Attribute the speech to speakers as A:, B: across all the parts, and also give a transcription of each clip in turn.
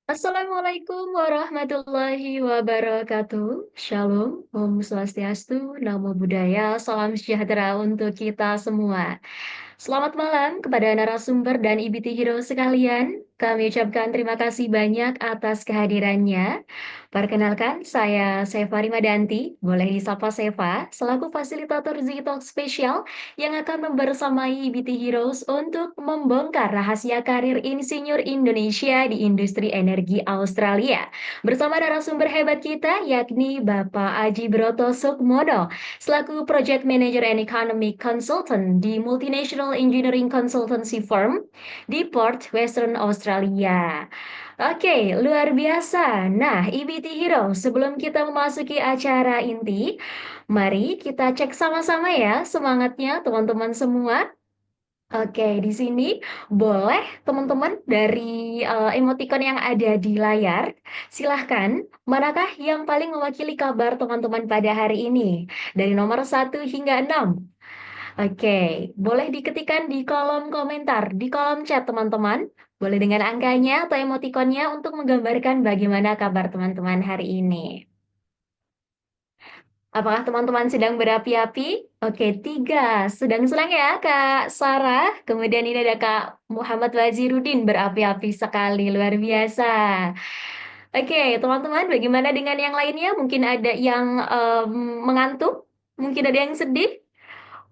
A: Assalamualaikum warahmatullahi wabarakatuh. Shalom, Om Swastiastu, Namo Buddhaya, salam sejahtera untuk kita semua. Selamat malam kepada narasumber dan IBT Hero sekalian. Kami ucapkan terima kasih banyak atas kehadirannya. Perkenalkan, saya Seva Rimadanti, boleh disapa Seva, selaku fasilitator Z-Talk spesial yang akan membersamai IBT Heroes untuk membongkar rahasia karir insinyur Indonesia di industri energi Australia. Bersama narasumber hebat kita, yakni Bapak Aji Broto Sukmono, selaku Project Manager and Economic Consultant di Multinational Engineering Consultancy Firm di Perth, Western Australia. Oke, luar biasa. Nah, EBT Hero, sebelum kita memasuki acara inti, mari kita cek sama-sama ya semangatnya teman-teman semua. Oke, di sini boleh teman-teman dari emoticon yang ada di layar, silahkan manakah yang paling mewakili kabar teman-teman pada hari ini? Dari nomor 1 hingga 6. Oke, boleh diketikkan di kolom komentar, di kolom chat teman-teman. Boleh dengan angkanya atau emotikonnya untuk menggambarkan bagaimana kabar teman-teman hari ini. Apakah teman-teman sedang berapi-api? Oke, 3. Sedang senang ya, Kak Sarah. Kemudian ini ada Kak Muhammad Wazirudin berapi-api sekali, luar biasa. Oke, teman-teman, bagaimana dengan yang lainnya? Mungkin ada yang mengantuk, mungkin ada yang sedih.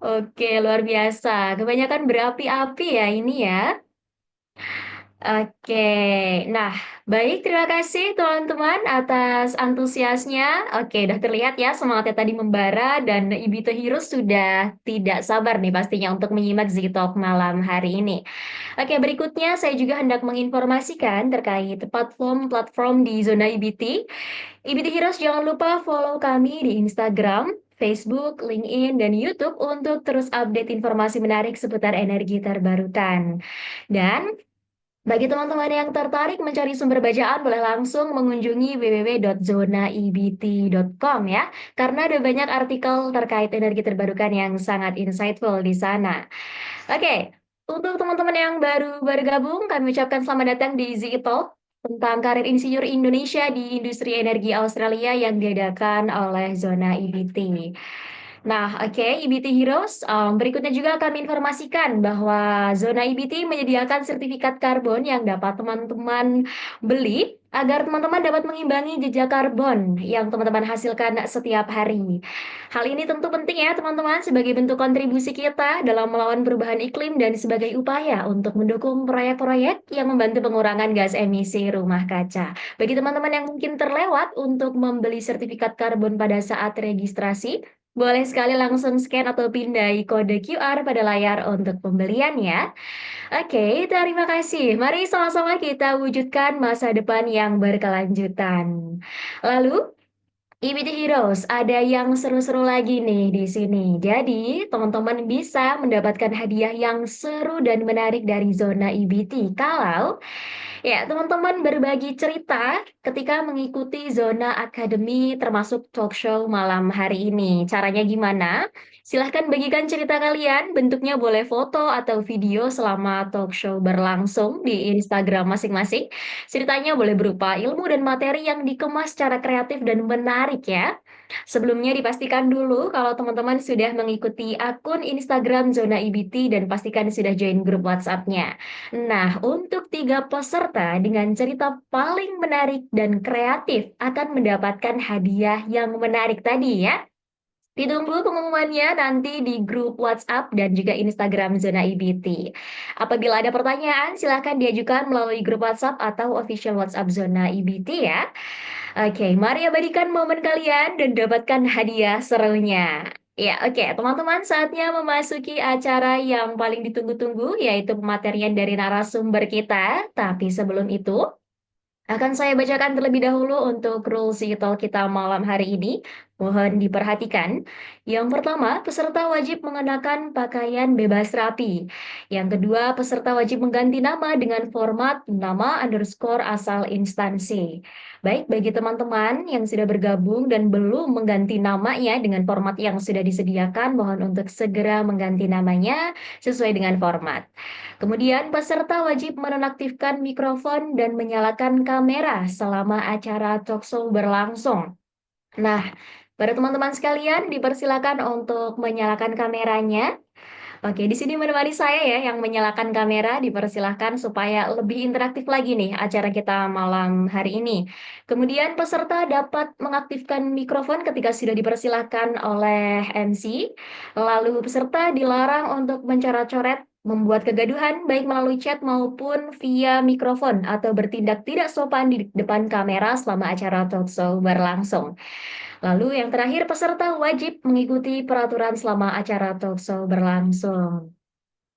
A: Oke, luar biasa. Kebanyakan berapi-api ya ini ya. Oke, nah baik terima kasih teman-teman atas antusiasnya. Oke, udah terlihat ya semangatnya tadi membara dan Ibito Heroes sudah tidak sabar nih pastinya untuk menyimak Z-Talk malam hari ini. Oke, berikutnya saya juga hendak menginformasikan terkait platform-platform di zona IBT. IBT Heroes jangan lupa follow kami di Instagram, Facebook, LinkedIn, dan YouTube untuk terus update informasi menarik seputar energi terbarukan. Dan bagi teman-teman yang tertarik mencari sumber bacaan, boleh langsung mengunjungi www.zonaibt.com ya, karena ada banyak artikel terkait energi terbarukan yang sangat insightful di sana. Oke, untuk teman-teman yang baru bergabung, kami ucapkan selamat datang di Easy Talk tentang karir insinyur Indonesia di industri energi Australia yang diadakan oleh Zona IBT. Nah, oke, IBT Heroes. Berikutnya juga kami informasikan bahwa Zona IBT menyediakan sertifikat karbon yang dapat teman-teman beli agar teman-teman dapat mengimbangi jejak karbon yang teman-teman hasilkan setiap hari. Hal ini tentu penting ya teman-teman sebagai bentuk kontribusi kita dalam melawan perubahan iklim dan sebagai upaya untuk mendukung proyek-proyek yang membantu pengurangan gas emisi rumah kaca. Bagi teman-teman yang mungkin terlewat untuk membeli sertifikat karbon pada saat registrasi, boleh sekali langsung scan atau pindai kode QR pada layar untuk pembelian ya. Oke, terima kasih. Mari sama-sama kita wujudkan masa depan yang berkelanjutan. Lalu, EBT Heroes, ada yang seru-seru lagi nih di sini. Jadi, teman-teman bisa mendapatkan hadiah yang seru dan menarik dari zona EBT. Kalau ya, teman-teman berbagi cerita ketika mengikuti Zona Akademi termasuk talk show malam hari ini. Caranya gimana? Silahkan bagikan cerita kalian, bentuknya boleh foto atau video selama talk show berlangsung di Instagram masing-masing. Ceritanya boleh berupa ilmu dan materi yang dikemas secara kreatif dan menarik ya. Sebelumnya dipastikan dulu kalau teman-teman sudah mengikuti akun Instagram Zona IBT dan pastikan sudah join grup WhatsApp-nya. Nah, untuk 3 peserta dengan cerita paling menarik dan kreatif akan mendapatkan hadiah yang menarik tadi ya. Ditunggu pengumumannya nanti di grup WhatsApp dan juga Instagram Zona IBT. Apabila ada pertanyaan, silakan diajukan melalui grup WhatsApp atau official WhatsApp Zona IBT ya. Oke, mari abadikan momen kalian dan dapatkan hadiah serunya. Ya, oke, teman-teman, saatnya memasuki acara yang paling ditunggu-tunggu, yaitu pematerian dari narasumber kita. Tapi sebelum itu, akan saya bacakan terlebih dahulu untuk rules e-talk kita malam hari ini. Mohon diperhatikan. Yang pertama, peserta wajib mengenakan pakaian bebas rapi. Yang kedua, peserta wajib mengganti nama dengan format nama underscore asal instansi. Baik, bagi teman-teman yang sudah bergabung dan belum mengganti namanya dengan format yang sudah disediakan, mohon untuk segera mengganti namanya sesuai dengan format. Kemudian peserta wajib menonaktifkan mikrofon dan menyalakan kamera selama acara talkshow berlangsung. Nah, pada teman-teman sekalian dipersilakan untuk menyalakan kameranya. Oke, di sini menemani saya ya yang menyalakan kamera, dipersilahkan supaya lebih interaktif lagi nih acara kita malam hari ini. Kemudian peserta dapat mengaktifkan mikrofon ketika sudah dipersilahkan oleh MC. Lalu peserta dilarang untuk mencoret-coret, membuat kegaduhan baik melalui chat maupun via mikrofon atau bertindak tidak sopan di depan kamera selama acara talkshow berlangsung. Lalu yang terakhir, peserta wajib mengikuti peraturan selama acara talkshow berlangsung.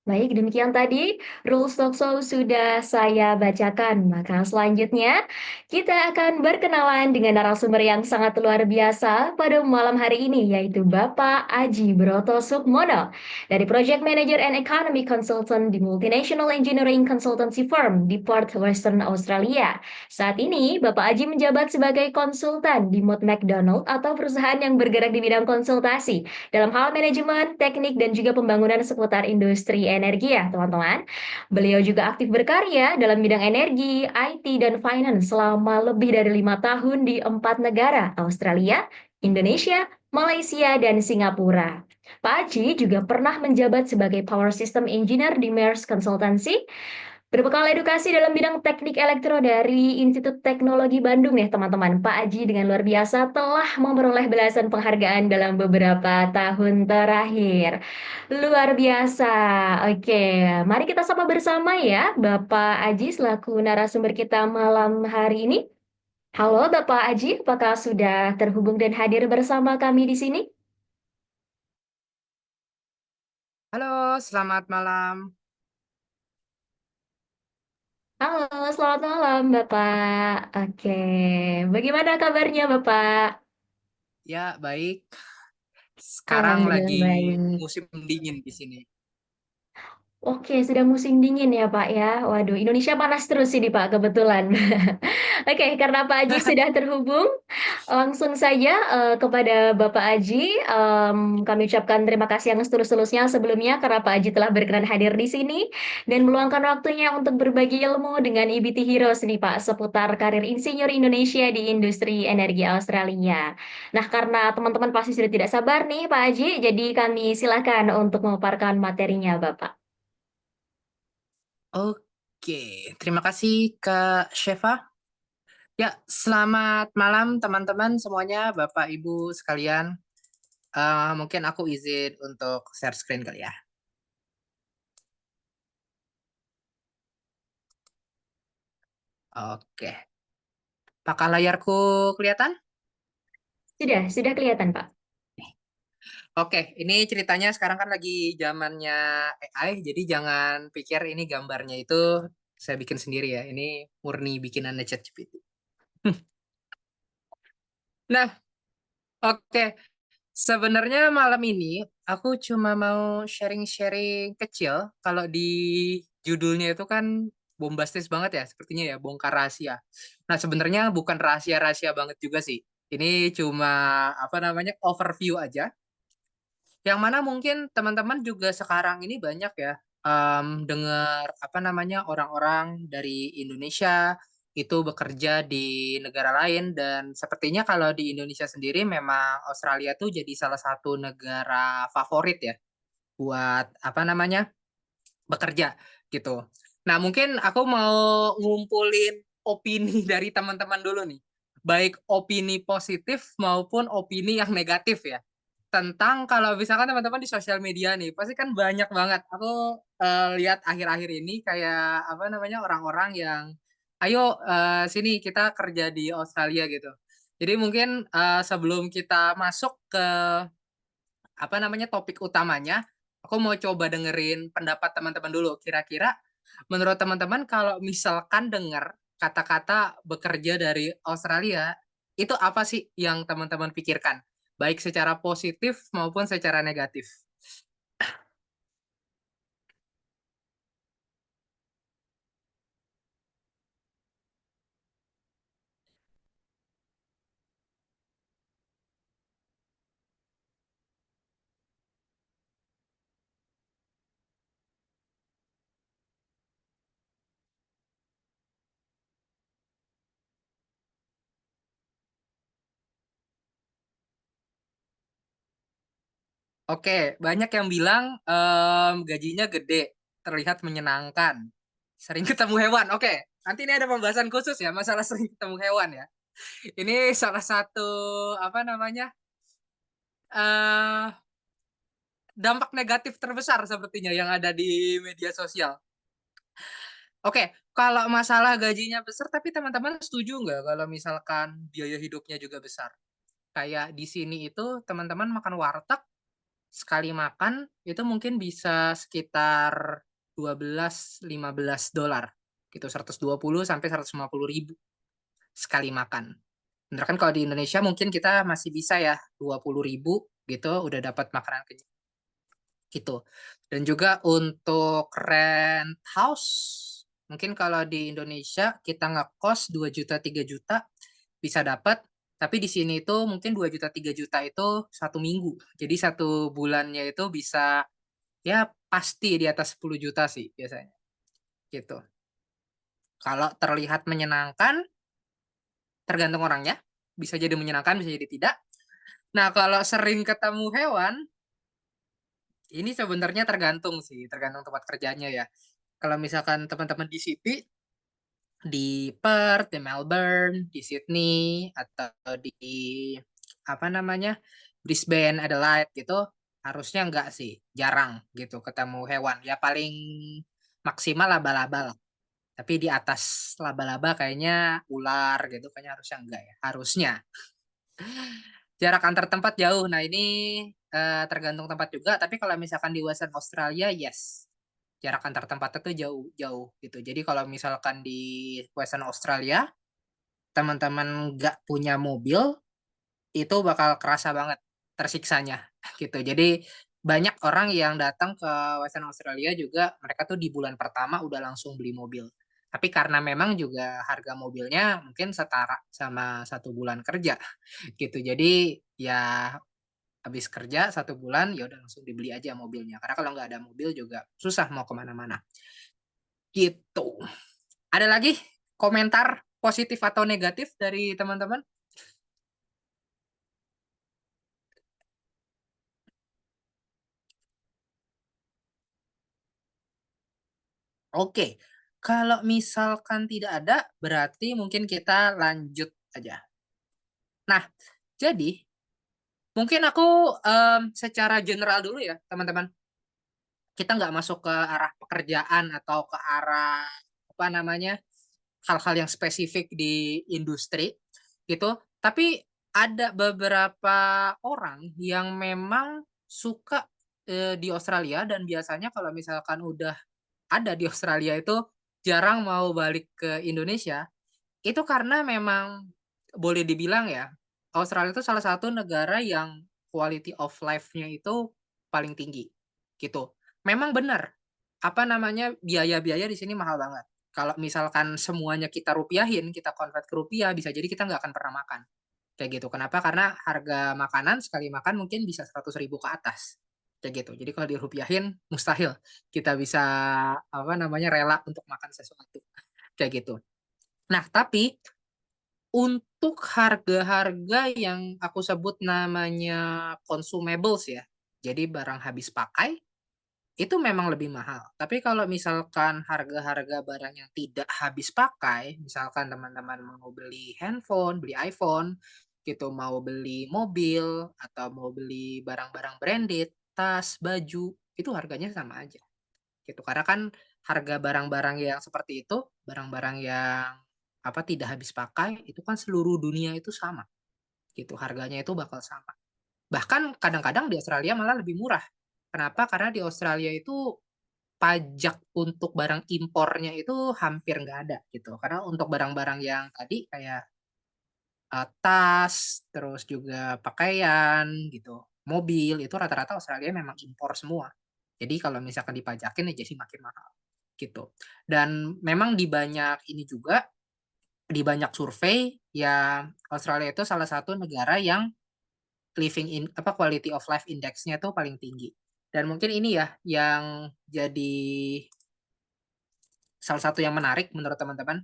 A: Baik, demikian tadi rules talkshow sudah saya bacakan. Maka selanjutnya kita akan berkenalan dengan narasumber yang sangat luar biasa pada malam hari ini, yaitu Bapak Aji Broto Sukmono dari Project Manager and Economy Consultant di Multinational Engineering Consultancy Firm di Perth, Western Australia. Saat ini, Bapak Aji menjabat sebagai konsultan di Mott MacDonald atau perusahaan yang bergerak di bidang konsultasi dalam hal manajemen, teknik, dan juga pembangunan seputar industri energi ya teman-teman. Beliau juga aktif berkarya dalam bidang energi, IT, dan finance selama lebih dari 5 tahun di 4 negara, Australia, Indonesia, Malaysia, dan Singapura. Pak Aji juga pernah menjabat sebagai Power System Engineer di Maersk Consultancy. Berbekal edukasi dalam bidang teknik elektro dari Institut Teknologi Bandung ya teman-teman. Pak Aji dengan luar biasa telah memperoleh belasan penghargaan dalam beberapa tahun terakhir. Luar biasa. Oke, mari kita sapa bersama ya Bapak Aji selaku narasumber kita malam hari ini. Halo Bapak Aji, apakah sudah terhubung dan hadir bersama kami di sini?
B: Halo, selamat malam.
A: Halo, selamat malam Bapak. Oke, bagaimana kabarnya Bapak?
B: Ya, baik. Sekarang
A: Alhamdulillah
B: lagi
A: baik.
B: musim dingin di sini.
A: Oke, sudah musim dingin ya Pak ya. Waduh, Indonesia panas terus ini Pak kebetulan. Oke, karena Pak Aji sudah terhubung, langsung saja kepada Bapak Aji, kami ucapkan terima kasih yang setulus-tulusnya sebelumnya karena Pak Aji telah berkenan hadir di sini dan meluangkan waktunya untuk berbagi ilmu dengan IBT Heroes nih Pak seputar karir insinyur Indonesia di industri energi Australia. Nah, karena teman-teman pasti sudah tidak sabar nih Pak Aji, jadi kami silakan untuk memaparkan materinya Bapak.
B: Oke, terima kasih Kak Sheva. Ya, selamat malam teman-teman semuanya, Bapak Ibu sekalian. Mungkin aku izin untuk share screen kali ya. Oke, apakah layarku kelihatan?
A: Sudah kelihatan Pak.
B: Oke, ini ceritanya sekarang kan lagi zamannya AI, jadi jangan pikir ini gambarnya itu saya bikin sendiri ya. Ini murni bikinannya ChatGPT. Nah, oke. Sebenarnya malam ini aku cuma mau sharing-sharing kecil. Kalau di judulnya itu kan bombastis banget ya, sepertinya ya, bongkar rahasia. Nah, sebenarnya bukan rahasia-rahasia banget juga sih. Ini cuma apa namanya overview aja. Yang mana mungkin teman-teman juga sekarang ini banyak ya dengar apa namanya orang-orang dari Indonesia itu bekerja di negara lain dan sepertinya kalau di Indonesia sendiri memang Australia tuh jadi salah satu negara favorit ya buat apa namanya bekerja gitu. Nah, mungkin aku mau ngumpulin opini dari teman-teman dulu nih. Baik opini positif maupun opini yang negatif ya. tentang kalau misalkan teman-teman di sosial media nih, pasti kan banyak banget. Aku lihat akhir-akhir ini kayak apa namanya orang-orang yang, ayo sini kita kerja di Australia gitu. Jadi mungkin sebelum kita masuk ke apa namanya topik utamanya, aku mau coba dengerin pendapat teman-teman dulu. Kira-kira menurut teman-teman kalau misalkan dengar kata-kata bekerja dari Australia, itu apa sih yang teman-teman pikirkan? Baik secara positif maupun secara negatif. Oke, banyak yang bilang gajinya gede, terlihat menyenangkan, sering ketemu hewan. Oke, nanti ini ada pembahasan khusus ya masalah sering ketemu hewan ya. Ini salah satu apa namanya eh dampak negatif terbesar sepertinya yang ada di media sosial. Oke, kalau masalah gajinya besar, tapi teman-teman setuju nggak kalau misalkan biaya hidupnya juga besar? Kayak di sini itu teman-teman makan warteg, sekali makan itu mungkin bisa sekitar 12-15 dolar gitu, 120 sampai 150 ribu sekali makan. Bener kan kalau di Indonesia mungkin kita masih bisa ya 20 ribu gitu udah dapat makanan kenyang gitu. Dan juga untuk rent house, mungkin kalau di Indonesia kita ngekos 2 juta 3 juta bisa dapat, tapi di sini itu mungkin 2 juta 3 juta itu 1 minggu. Jadi 1 bulannya itu bisa ya pasti di atas 10 juta sih biasanya gitu. Kalau terlihat menyenangkan, tergantung orangnya. Bisa jadi menyenangkan, bisa jadi tidak. Nah, kalau sering ketemu hewan, ini sebenarnya tergantung sih, tergantung tempat kerjanya ya. Kalau misalkan teman-teman di City, di Perth, di Melbourne, di Sydney, atau di apa namanya Brisbane, Adelaide gitu, harusnya enggak sih, jarang gitu ketemu hewan. Ya paling maksimal laba-laba lah. Tapi di atas laba-laba kayaknya ular gitu, kayaknya harusnya enggak ya. Harusnya. Jarak antar tempat jauh. Nah ini tergantung tempat juga. Tapi kalau misalkan di Western Australia, yes, jarak antar tempat itu jauh-jauh gitu. Jadi kalau misalkan di Western Australia, teman-teman nggak punya mobil, itu bakal kerasa banget tersiksanya gitu. Jadi banyak orang yang datang ke Western Australia juga, mereka tuh di bulan pertama udah langsung beli mobil. Tapi karena memang juga harga mobilnya mungkin setara sama 1 bulan kerja gitu. Jadi ya habis kerja 1 bulan ya udah langsung dibeli aja mobilnya. Karena kalau nggak ada mobil juga susah mau kemana-mana. Gitu. Ada lagi komentar positif atau negatif dari teman-teman? Oke, kalau misalkan tidak ada, berarti mungkin kita lanjut aja. Nah, jadi mungkin aku secara general dulu ya, teman-teman. Kita nggak masuk ke arah pekerjaan atau ke arah apa namanya hal-hal yang spesifik di industri gitu. Tapi ada beberapa orang yang memang suka di Australia dan biasanya kalau misalkan udah ada di Australia itu jarang mau balik ke Indonesia. Itu karena memang boleh dibilang ya, Australia itu salah satu negara yang quality of life-nya itu paling tinggi gitu. Memang benar, apa namanya, biaya-biaya di sini mahal banget. Kalau misalkan semuanya kita rupiahin, kita convert ke rupiah, bisa jadi kita nggak akan pernah makan. Kayak gitu. Kenapa? Karena harga makanan sekali makan mungkin bisa 100 ribu ke atas. Kayak gitu. Jadi kalau dirupiahin, mustahil kita bisa apa namanya rela untuk makan sesuatu. Kayak gitu. Nah, tapi untuk harga-harga yang aku sebut namanya consumables ya, jadi barang habis pakai, itu memang lebih mahal. Tapi kalau misalkan harga-harga barang yang tidak habis pakai, misalkan teman-teman mau beli handphone, beli iPhone, gitu, mau beli mobil atau mau beli barang-barang branded, tas, baju, itu harganya sama aja gitu. Karena kan harga barang-barang yang seperti itu, barang-barang yang tidak habis pakai, itu kan seluruh dunia itu sama gitu, harganya itu bakal sama. Bahkan kadang-kadang di Australia malah lebih murah. Kenapa? Karena di Australia itu pajak untuk barang impornya itu hampir nggak ada gitu. Karena untuk barang-barang yang tadi kayak tas, terus juga pakaian gitu, mobil, itu rata-rata Australia memang impor semua. Jadi kalau misalkan dipajakin ya jadi makin mahal gitu. Dan memang di banyak ini juga, di banyak survei ya Australia itu salah satu negara yang quality of life index-nya tuh paling tinggi. Dan mungkin ini ya yang jadi salah satu yang menarik menurut teman-teman.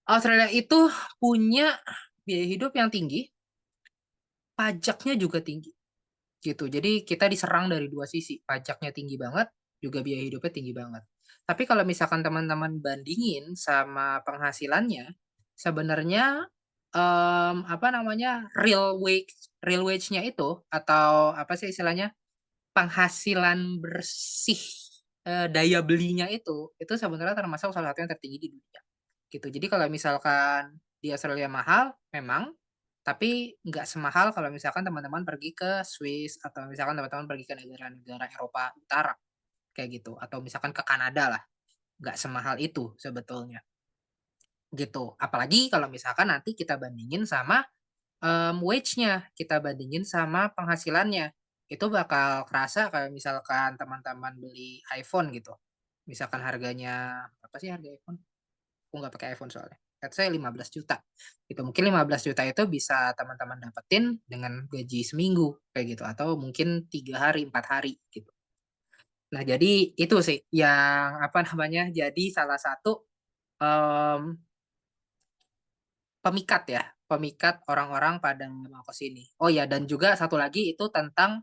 B: Australia itu punya biaya hidup yang tinggi, pajaknya juga tinggi gitu. Jadi kita diserang dari dua sisi, pajaknya tinggi banget, juga biaya hidupnya tinggi banget. Tapi kalau misalkan teman-teman bandingin sama penghasilannya, sebenarnya real wage-nya itu atau apa sih istilahnya penghasilan bersih daya belinya itu sebenarnya termasuk salah satu yang tertinggi di dunia gitu. Jadi kalau misalkan di Australia mahal, memang, tapi nggak semahal kalau misalkan teman-teman pergi ke Swiss atau misalkan teman-teman pergi ke negara-negara Eropa Utara kayak gitu, atau misalkan ke Kanada lah, nggak semahal itu sebetulnya gitu. Apalagi kalau misalkan nanti kita bandingin sama wage-nya, kita bandingin sama penghasilannya. Itu bakal kerasa kayak misalkan teman-teman beli iPhone gitu. Misalkan harganya, apa sih harga iPhone? Aku nggak pakai iPhone soalnya. Let's say 15 juta. Gitu. Mungkin 15 juta itu bisa teman-teman dapetin dengan gaji seminggu kayak gitu. Atau mungkin 3 hari, 4 hari gitu. Nah, jadi itu sih yang jadi salah satu em, pemikat ya, pemikat orang-orang pada mau ke sini. Oh ya, dan juga satu lagi itu tentang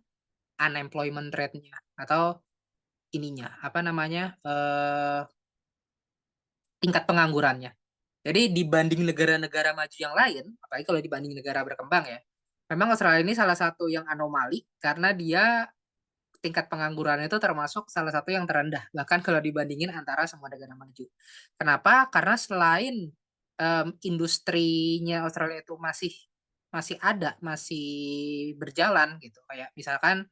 B: unemployment rate-nya atau ininya, tingkat penganggurannya. Jadi dibanding negara-negara maju yang lain, apalagi kalau dibanding negara berkembang ya, memang Australia ini salah satu yang anomali karena dia tingkat pengangguran itu termasuk salah satu yang terendah, bahkan kalau dibandingin antara semua negara maju. Kenapa? Karena selain industrinya Australia itu masih masih ada, masih berjalan gitu. Kayak misalkan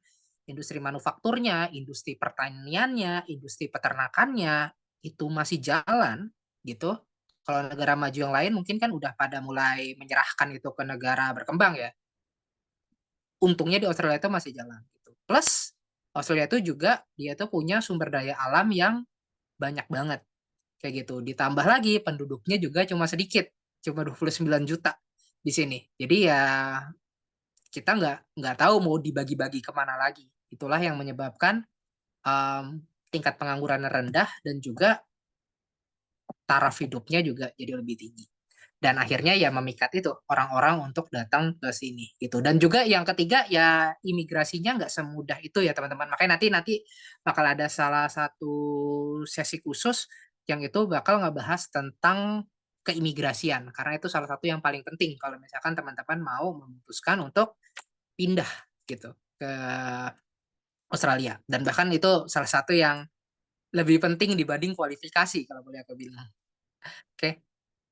B: industri manufakturnya, industri pertaniannya, industri peternakannya itu masih jalan gitu. Kalau negara maju yang lain mungkin kan udah pada mulai menyerahkan itu ke negara berkembang ya. Untungnya di Australia itu masih jalan gitu. Plus Australia itu juga dia tuh punya sumber daya alam yang banyak banget kayak gitu. Ditambah lagi penduduknya juga cuma sedikit, cuma 29 juta di sini. Jadi ya kita nggak tahu mau dibagi-bagi kemana lagi. Itulah yang menyebabkan tingkat pengangguran rendah dan juga taraf hidupnya juga jadi lebih tinggi. Dan akhirnya ya memikat itu orang-orang untuk datang ke sini gitu. Dan juga yang ketiga ya imigrasinya nggak semudah itu ya teman-teman. Makanya nanti nanti bakal ada salah satu sesi khusus yang itu bakal ngebahas tentang keimigrasian karena itu salah satu yang paling penting kalau misalkan teman-teman mau memutuskan untuk pindah gitu ke Australia. Dan bahkan itu salah satu yang lebih penting dibanding kualifikasi kalau boleh aku bilang. Oke,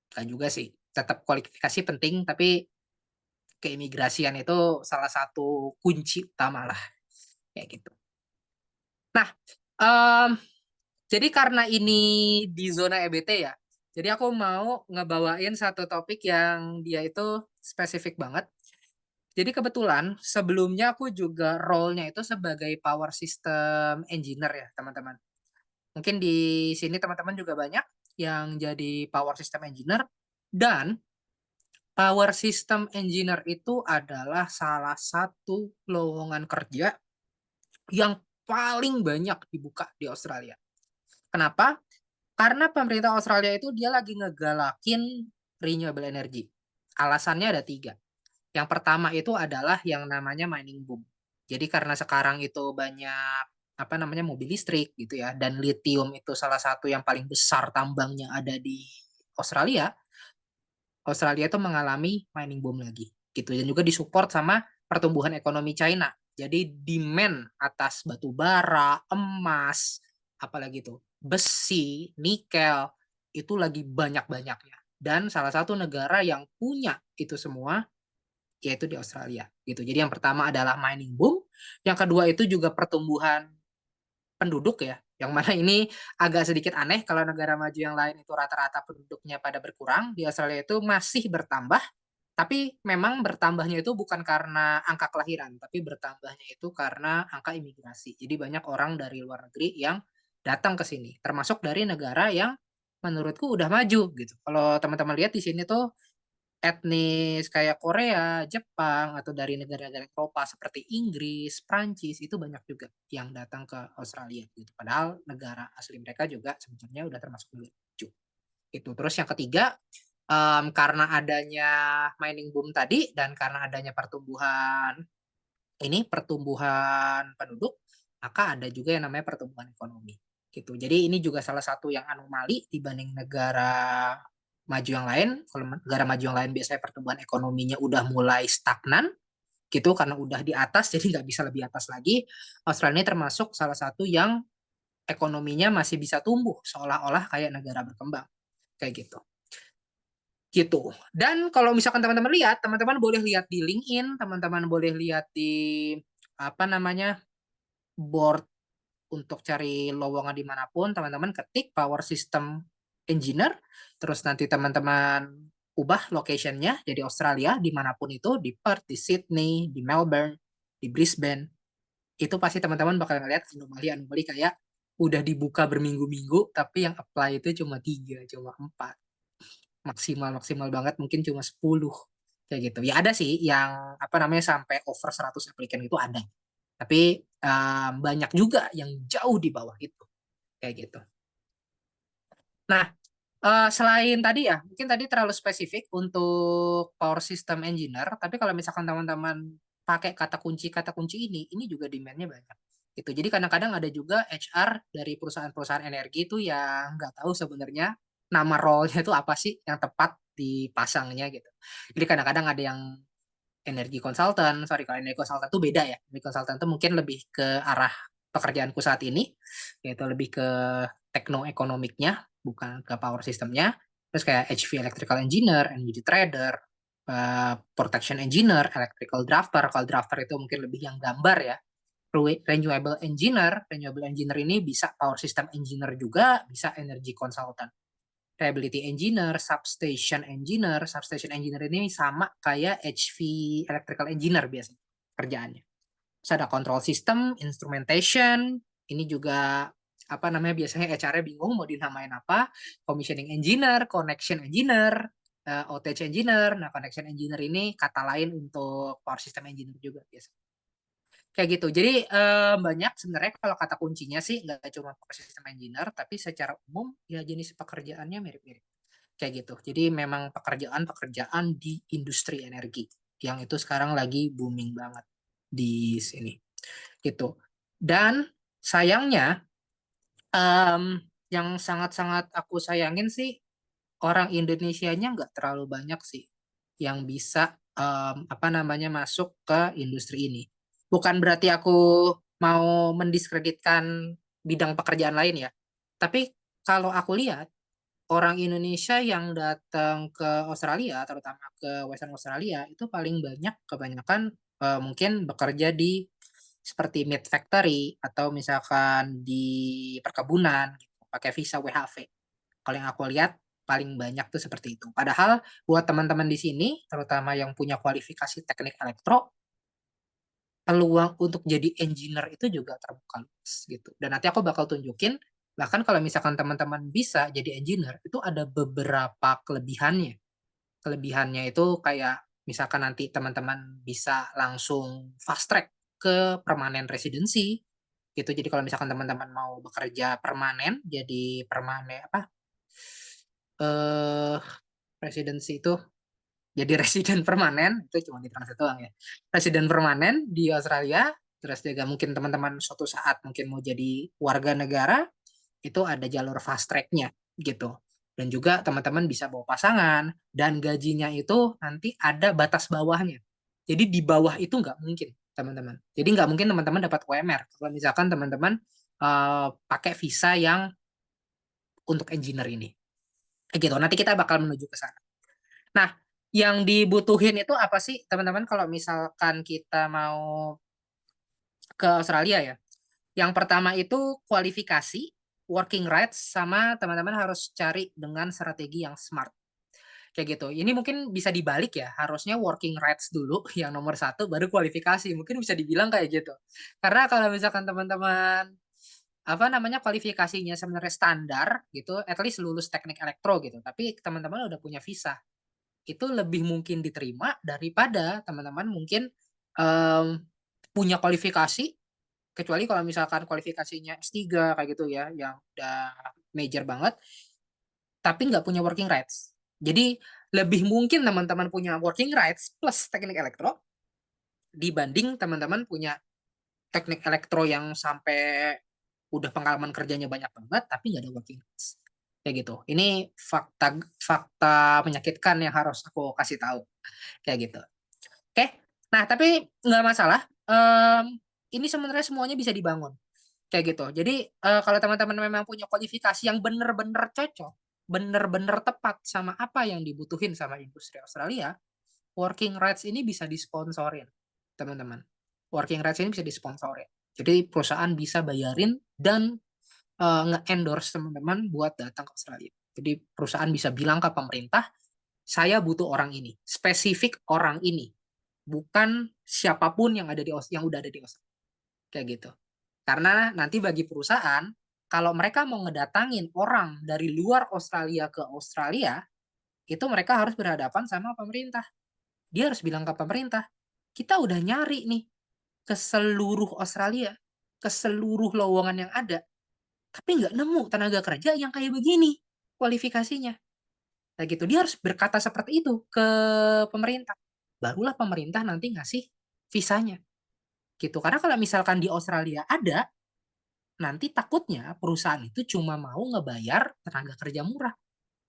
B: kan juga sih. Tetap kualifikasi penting, tapi keimigrasian itu salah satu kunci utama lah kayak gitu. Nah, em, jadi karena ini di zona EBT ya, jadi aku mau ngebawain satu topik yang dia itu spesifik banget. Jadi kebetulan sebelumnya aku juga role-nya itu sebagai power system engineer ya teman-teman. Mungkin di sini teman-teman juga banyak yang jadi power system engineer dan power system engineer itu adalah salah satu lowongan kerja yang paling banyak dibuka di Australia. Kenapa? Karena pemerintah Australia itu dia lagi ngegalakin renewable energy. Alasannya ada tiga. Yang pertama itu adalah yang namanya mining boom. Jadi karena sekarang itu banyak mobil listrik gitu ya, dan lithium itu salah satu yang paling besar tambangnya ada di Australia. Australia itu mengalami mining boom lagi gitu, dan juga disupport sama pertumbuhan ekonomi China. Jadi demand atas batu bara, emas, apalagi tuh besi, nikel itu lagi banyak-banyaknya. Dan salah satu negara yang punya itu semua yaitu di Australia gitu. Jadi yang pertama adalah mining boom, yang kedua itu juga pertumbuhan penduduk ya. Yang mana ini agak sedikit aneh kalau negara maju yang lain itu rata-rata penduduknya pada berkurang, di Australia itu masih bertambah, tapi memang bertambahnya itu bukan karena angka kelahiran, tapi bertambahnya itu karena angka imigrasi. Jadi banyak orang dari luar negeri yang datang ke sini, termasuk dari negara yang menurutku udah maju gitu. Kalau teman-teman lihat di sini tuh etnis kayak Korea, Jepang, atau dari negara-negara Eropa seperti Inggris, Prancis, itu banyak juga yang datang ke Australia gitu. Padahal negara asli mereka juga sebenarnya udah termasuk negara maju. Itu. Terus yang ketiga, karena adanya mining boom tadi dan karena adanya pertumbuhan penduduk, maka ada juga yang namanya pertumbuhan ekonomi. Gitu. Jadi ini juga salah satu yang anomali dibanding negara maju yang lain. Kalau negara maju yang lain biasanya pertumbuhan ekonominya udah mulai stagnan gitu karena udah di atas jadi nggak bisa lebih atas lagi. Australia ini termasuk salah satu yang ekonominya masih bisa tumbuh seolah-olah kayak negara berkembang kayak gitu. Gitu. Dan kalau misalkan teman-teman lihat, teman-teman boleh lihat di LinkedIn, teman-teman boleh lihat di apa namanya board untuk cari lowongan dimanapun, teman-teman ketik Power System Engineer, terus nanti teman-teman ubah locationnya jadi Australia, dimanapun itu, di Perth, di Sydney, di Melbourne, di Brisbane, itu pasti teman-teman bakal ngeliat anomali-anomali kayak udah dibuka berminggu-minggu, tapi yang apply itu cuma 3, cuma 4. Maksimal banget mungkin cuma 10. Kayak gitu. Ya ada sih yang apa namanya sampai over 100 applicant itu ada. Tapi banyak juga yang jauh di bawah itu. Kayak gitu. Nah, selain tadi ya, mungkin tadi terlalu spesifik untuk power system engineer, tapi kalau misalkan teman-teman pakai kata kunci ini juga demand-nya banyak. Gitu. Jadi kadang-kadang ada juga HR dari perusahaan-perusahaan energi itu yang nggak tahu sebenarnya nama role-nya itu apa sih yang tepat dipasangnya gitu. Jadi kadang-kadang ada yang energi konsultan, sorry kalau energi konsultan itu beda ya. Energi konsultan itu mungkin lebih ke arah pekerjaanku saat ini, yaitu lebih ke tekno-ekonomiknya, bukan ke power systemnya. Terus kayak HV electrical engineer, energy trader, protection engineer, electrical drafter. Kalau drafter itu mungkin lebih yang gambar ya. Renewable engineer ini bisa power system engineer juga, bisa energy consultant. Reliability engineer, substation engineer ini sama kayak HV electrical engineer biasanya kerjaannya. Terus ada control system, instrumentation, ini juga apa namanya biasanya HR-nya bingung mau dinamain apa, commissioning engineer, connection engineer, outage engineer. Nah, connection engineer ini kata lain untuk power system engineer juga biasanya. Kayak gitu. Jadi banyak sebenarnya kalau kata kuncinya sih nggak cuma power system engineer, tapi secara umum ya jenis pekerjaannya mirip-mirip kayak gitu. Jadi memang pekerjaan-pekerjaan di industri energi yang itu sekarang lagi booming banget di sini gitu. Dan sayangnya yang sangat-sangat aku sayangin sih orang Indonesianya nggak terlalu banyak sih yang bisa apa namanya masuk ke industri ini. Bukan berarti aku mau mendiskreditkan bidang pekerjaan lain ya. Tapi kalau aku lihat orang Indonesia yang datang ke Australia, terutama ke Western Australia, itu paling banyak kebanyakan mungkin bekerja di seperti meat factory atau misalkan di perkebunan gitu, pakai visa WHV. Kalau yang aku lihat paling banyak tuh seperti itu. Padahal buat teman-teman di sini, terutama yang punya kualifikasi teknik elektro, peluang untuk jadi engineer itu juga terbuka luas gitu. Dan nanti aku bakal tunjukin, bahkan kalau misalkan teman-teman bisa jadi engineer, itu ada beberapa kelebihannya. Kelebihannya itu kayak misalkan nanti teman-teman bisa langsung fast track ke permanen residency gitu. Jadi kalau misalkan teman-teman mau bekerja permanen, jadi permanen apa? eh Residency itu jadi residen permanen itu cuma di transit doang ya. Residen permanen di Australia, terus juga mungkin teman-teman suatu saat mungkin mau jadi warga negara, itu ada jalur fast track-nya gitu. Dan juga teman-teman bisa bawa pasangan, dan gajinya itu nanti ada batas bawahnya. Jadi di bawah itu nggak mungkin, teman-teman. Jadi nggak mungkin teman-teman dapat UMR. Kalau misalkan teman-teman pakai visa yang untuk engineer ini. Kayak gitu. Nanti kita bakal menuju ke sana. Nah, yang dibutuhin itu apa sih, teman-teman, kalau misalkan kita mau ke Australia ya? Yang pertama itu kualifikasi, working rights, sama teman-teman harus cari dengan strategi yang smart. Kayak gitu. Ini mungkin bisa dibalik ya, harusnya working rights dulu yang nomor satu, baru kualifikasi. Mungkin bisa dibilang kayak gitu. Karena kalau misalkan teman-teman apa namanya kualifikasinya sebenarnya standar gitu, at least lulus teknik elektro gitu, tapi teman-teman udah punya visa, itu lebih mungkin diterima daripada teman-teman mungkin em, punya kualifikasi, kecuali kalau misalkan kualifikasinya S3 kayak gitu ya, yang udah major banget, tapi nggak punya working rights. Jadi lebih mungkin teman-teman punya working rights plus teknik elektro dibanding teman-teman punya teknik elektro yang sampai udah pengalaman kerjanya banyak banget tapi nggak ada working rights. Kayak gitu. Ini fakta fakta menyakitkan yang harus aku kasih tahu. Kayak gitu. Oke. Nah, tapi nggak masalah. Ini sebenarnya semuanya bisa dibangun. Kayak gitu. Jadi kalau teman-teman memang punya kualifikasi yang bener-bener cocok, bener-bener tepat sama apa yang dibutuhin sama industri Australia, working rights ini bisa disponsorin, teman-teman. Working rights ini bisa disponsorin. Jadi perusahaan bisa bayarin dan nge-endorse teman-teman buat datang ke Australia. Jadi perusahaan bisa bilang ke pemerintah, saya butuh orang ini, spesifik orang ini, bukan siapapun yang ada yang udah ada di Australia. Kayak gitu. Karena nanti bagi perusahaan, kalau mereka mau ngedatangin orang dari luar Australia ke Australia, itu mereka harus berhadapan sama pemerintah. Dia harus bilang ke pemerintah, kita udah nyari nih ke seluruh Australia, ke seluruh lowongan yang ada, tapi nggak nemu tenaga kerja yang kayak begini kualifikasinya. Nah gitu, dia harus berkata seperti itu ke pemerintah. Barulah pemerintah nanti ngasih visanya. Gitu. Karena kalau misalkan di Australia ada, nanti takutnya perusahaan itu cuma mau ngebayar tenaga kerja murah.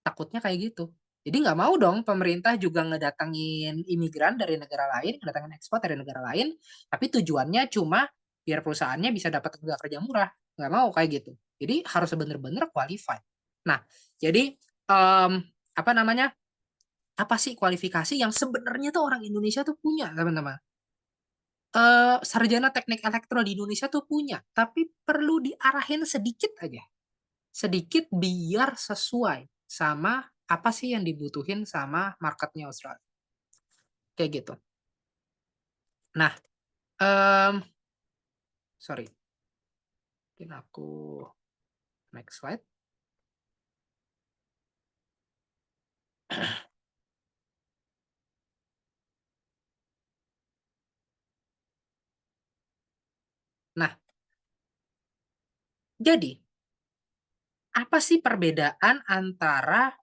B: Takutnya kayak gitu. Jadi nggak mau dong pemerintah juga ngedatangin imigran dari negara lain, ngedatangin ekspor dari negara lain, tapi tujuannya cuma biar perusahaannya bisa dapat tenaga kerja murah. Nggak mau kayak gitu. Jadi harus bener-bener qualified. Nah, jadi em, apa namanya? Apa sih kualifikasi yang sebenarnya tuh orang Indonesia tuh punya, teman-teman? Sarjana teknik elektro di Indonesia tuh punya, tapi perlu diarahin sedikit aja. Sedikit biar sesuai sama apa sih yang dibutuhin sama marketnya Australia. Kayak gitu. Nah, em, sorry. Mungkin aku next slide. Nah, jadi apa sih perbedaan antara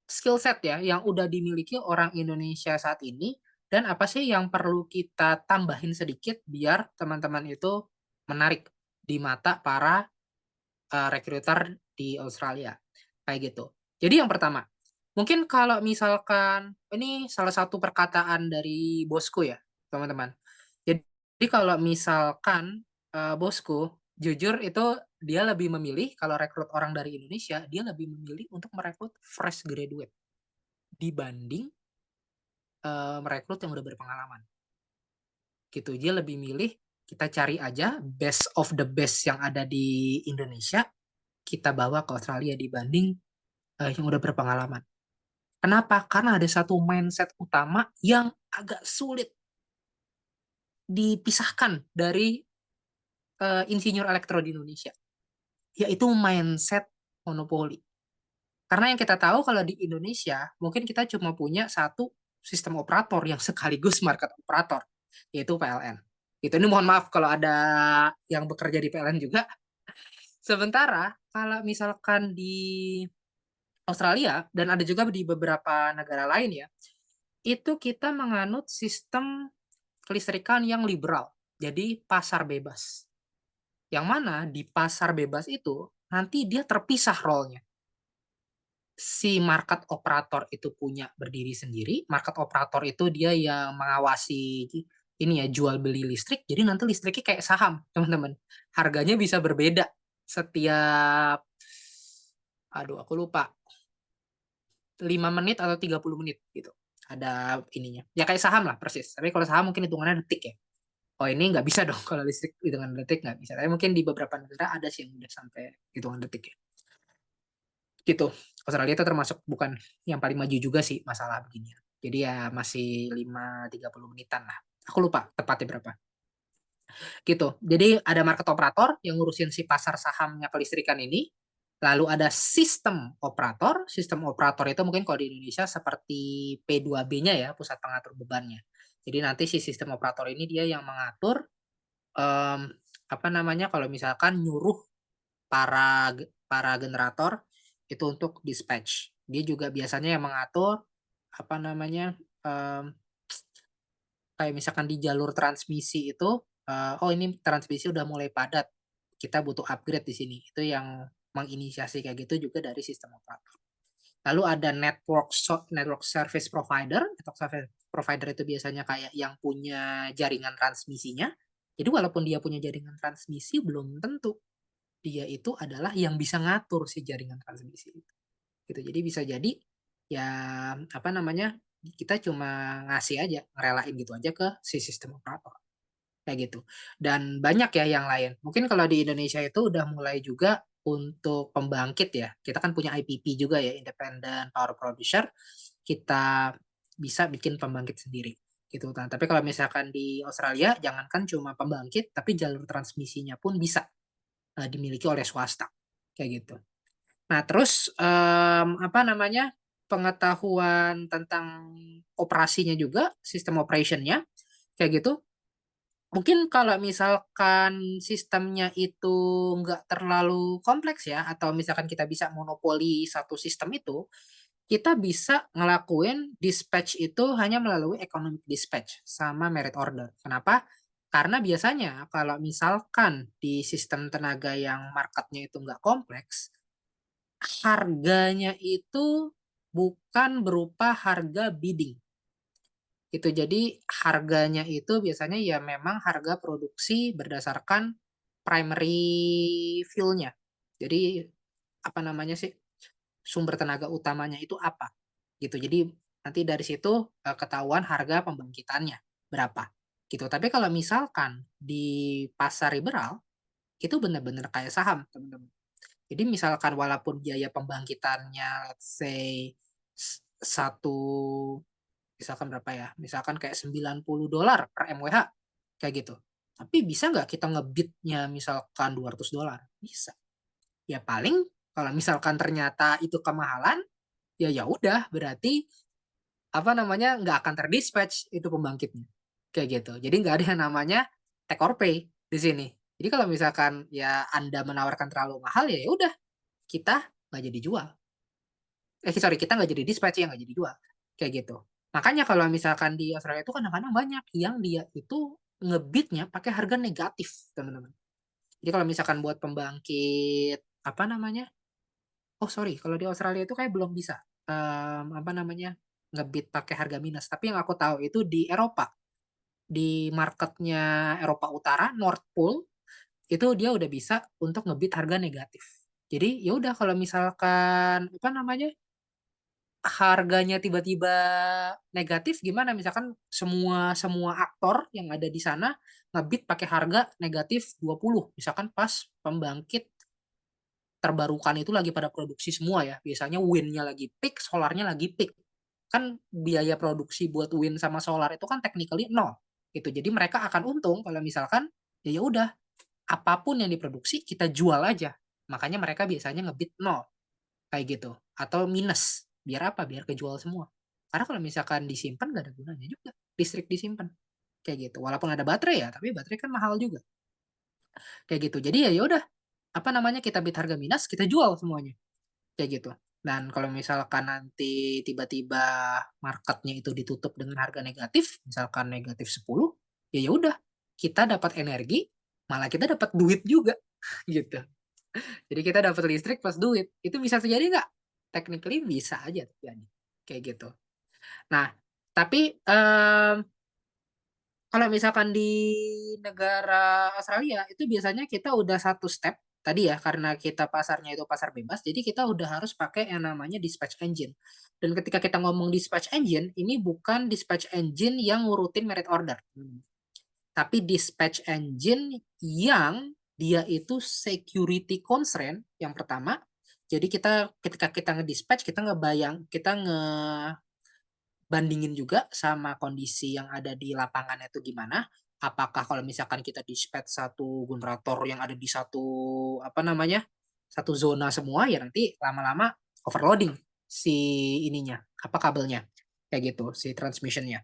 B: skill set ya yang udah dimiliki orang Indonesia saat ini dan apa sih yang perlu kita tambahin sedikit biar teman-teman itu menarik di mata para recruiter di Australia kayak gitu. Jadi yang pertama, mungkin kalau misalkan ini salah satu perkataan dari bosku ya, teman-teman. Jadi kalau misalkan bosku jujur itu dia lebih memilih kalau rekrut orang dari Indonesia, dia lebih memilih untuk merekrut fresh graduate dibanding merekrut yang udah berpengalaman. Gitu. Dia lebih milih kita cari aja best of the best yang ada di Indonesia, kita bawa ke Australia dibanding yang udah berpengalaman. Kenapa? Karena ada satu mindset utama yang agak sulit dipisahkan dari insinyur elektro di Indonesia, yaitu mindset monopoli. Karena yang kita tahu kalau di Indonesia, mungkin kita cuma punya satu sistem operator yang sekaligus market operator, yaitu PLN. Itu ini mohon maaf kalau ada yang bekerja di PLN juga. Sementara kalau misalkan di Australia dan ada juga di beberapa negara lain ya, itu kita menganut sistem kelistrikan yang liberal. Jadi pasar bebas. Yang mana di pasar bebas itu nanti dia terpisah role-nya. si market operator itu punya berdiri sendiri. Market operator itu dia yang mengawasi ini ya, jual beli listrik. Jadi nanti listriknya kayak saham, teman-teman. Harganya bisa berbeda setiap, aduh aku lupa, 5 menit atau 30 menit gitu. Ada ininya. Ya kayak saham lah persis. Tapi kalau saham mungkin hitungannya detik ya. Oh ini nggak bisa dong kalau listrik hitungan detik nggak bisa. Tapi mungkin di beberapa negara ada sih yang udah sampai hitungan detik ya. Gitu. Australia itu termasuk bukan yang paling maju juga sih masalah begini. Jadi ya masih 5-30 menitan lah. Aku lupa tepatnya berapa. Gitu. Jadi ada market operator yang ngurusin si pasar sahamnya kelistrikan ini. Lalu ada sistem operator. Sistem operator itu mungkin kalau di Indonesia seperti P2B-nya ya, pusat pengatur bebannya. Jadi nanti si sistem operator ini dia yang mengatur em, apa namanya kalau misalkan nyuruh para para generator itu untuk dispatch. Dia juga biasanya yang mengatur apa namanya kayak misalkan di jalur transmisi itu oh ini transmisi udah mulai padat. Kita butuh upgrade di sini. Itu yang menginisiasi kayak gitu juga dari sistem operator. Lalu ada network service provider. Network service provider itu biasanya kayak yang punya jaringan transmisinya. Jadi walaupun dia punya jaringan transmisi belum tentu dia itu adalah yang bisa ngatur si jaringan transmisi itu. Gitu. Jadi bisa jadi ya apa namanya kita cuma ngasih aja, ngerelain gitu aja ke si sistem operator kayak gitu. Dan banyak ya yang lain. Mungkin kalau di Indonesia itu udah mulai juga untuk pembangkit ya. Kita kan punya IPP juga ya, Independent Power Producer. Kita bisa bikin pembangkit sendiri gitu. Nah, tapi kalau misalkan di Australia jangankan cuma pembangkit tapi jalur transmisinya pun bisa dimiliki oleh swasta kayak gitu. Nah, terus apa namanya pengetahuan tentang operasinya juga, sistem operationnya kayak gitu. Mungkin kalau misalkan sistemnya itu nggak terlalu kompleks ya, atau misalkan kita bisa monopoli satu sistem itu, kita bisa ngelakuin dispatch itu hanya melalui economic dispatch sama merit order. Kenapa? Karena biasanya kalau misalkan di sistem tenaga yang marketnya itu nggak kompleks, harganya itu bukan berupa harga bidding. Itu jadi harganya itu biasanya ya memang harga produksi berdasarkan primary fuel-nya. Jadi apa namanya sih sumber tenaga utamanya itu apa gitu. Jadi nanti dari situ ketahuan harga pembangkitannya berapa gitu. Tapi kalau misalkan di pasar liberal itu benar-benar kayak saham, teman-teman. Jadi misalkan walaupun biaya pembangkitannya let's say satu misalkan berapa ya? Misalkan kayak $90 per MWH kayak gitu. Tapi bisa nggak kita ngebitnya misalkan $200? Bisa. Ya paling kalau misalkan ternyata itu kemahalan, ya ya udah berarti apa namanya nggak akan terdispatch itu pembangkitnya. Kayak gitu. Jadi nggak ada yang namanya take or pay di sini. Jadi kalau misalkan ya Anda menawarkan terlalu mahal ya ya udah kita nggak jadi jual. Sorry, kita nggak jadi dispatch ya nggak jadi jual. Kayak gitu. Makanya kalau misalkan di Australia itu kadang-kadang banyak yang dia itu ngebitnya pakai harga negatif, teman-teman. Jadi kalau misalkan buat pembangkit apa namanya? Oh sorry, kalau di Australia itu kayak belum bisa apa namanya ngebit pakai harga minus. Tapi yang aku tahu itu di Eropa, di marketnya Eropa Utara, North Pole itu dia udah bisa untuk ngebit harga negatif. Jadi ya udah kalau misalkan apa namanya harganya tiba-tiba negatif gimana misalkan semua semua aktor yang ada di sana ngebit pakai harga negatif 20 misalkan pas pembangkit terbarukan itu lagi pada produksi semua ya biasanya windnya lagi peak solarnya lagi peak kan biaya produksi buat wind sama solar itu kan technically nol gitu jadi mereka akan untung kalau misalkan ya ya udah apapun yang diproduksi kita jual aja makanya mereka biasanya ngebit nol kayak gitu atau minus biar apa biar kejual semua karena kalau misalkan disimpan gak ada gunanya juga listrik disimpan kayak gitu walaupun ada baterai ya tapi baterai kan mahal juga kayak gitu jadi ya udah apa namanya kita bid harga minus kita jual semuanya kayak gitu dan kalau misalkan nanti tiba-tiba marketnya itu ditutup dengan harga negatif misalkan negatif 10 ya ya udah kita dapat energi malah kita dapat duit juga gitu jadi kita dapat listrik plus duit itu bisa terjadi nggak technically bisa aja terjadi kayak gitu. Nah, tapi kalau misalkan di negara Australia itu biasanya kita udah satu step tadi ya, karena kita pasarnya itu pasar bebas, jadi kita udah harus pakai yang namanya dispatch engine. Dan ketika kita ngomong dispatch engine, ini bukan dispatch engine yang ngurutin merit order, tapi dispatch engine yang dia itu security constraint yang pertama. Jadi kita ketika kita ngedispatch, kita bandingin juga sama kondisi yang ada di lapangan itu gimana. Apakah kalau misalkan kita dispatch satu generator yang ada di satu apa namanya satu zona semua, ya nanti lama-lama overloading si ininya apa kabelnya kayak gitu si transmissionnya.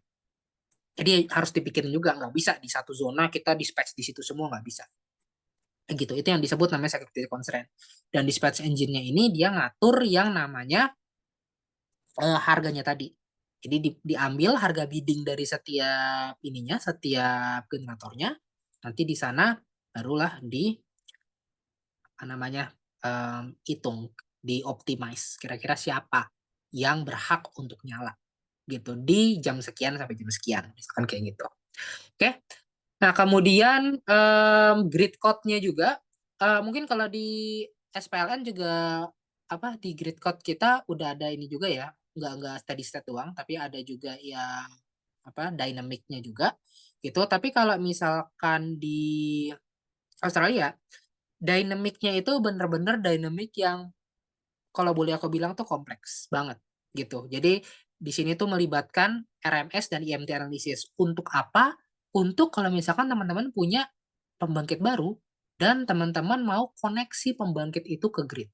B: Jadi harus dipikirin juga, nggak bisa di satu zona kita dispatch di situ semua, nggak bisa. Kayak gitu, itu yang disebut namanya security constraint. Dan dispatch engine-nya ini dia ngatur yang namanya harganya tadi. Jadi diambil harga bidding dari setiap ininya, setiap generatornya. Nanti di sana barulah di apa namanya hitung, di optimize. Kira-kira siapa yang berhak untuk nyala gitu di jam sekian sampai jam sekian, misalkan kayak gitu. Oke. Nah, kemudian grid code-nya juga mungkin kalau di SPLN juga apa di grid code kita udah ada ini juga ya, nggak steady state doang, tapi ada juga ya apa dynamic-nya juga gitu. Tapi kalau misalkan di Australia, dynamic-nya itu bener-bener dynamic yang kalau boleh aku bilang tuh kompleks banget gitu. Jadi di sini tuh melibatkan RMS dan IMT analisis. Untuk apa? Untuk kalau misalkan teman-teman punya pembangkit baru dan teman-teman mau koneksi pembangkit itu ke grid.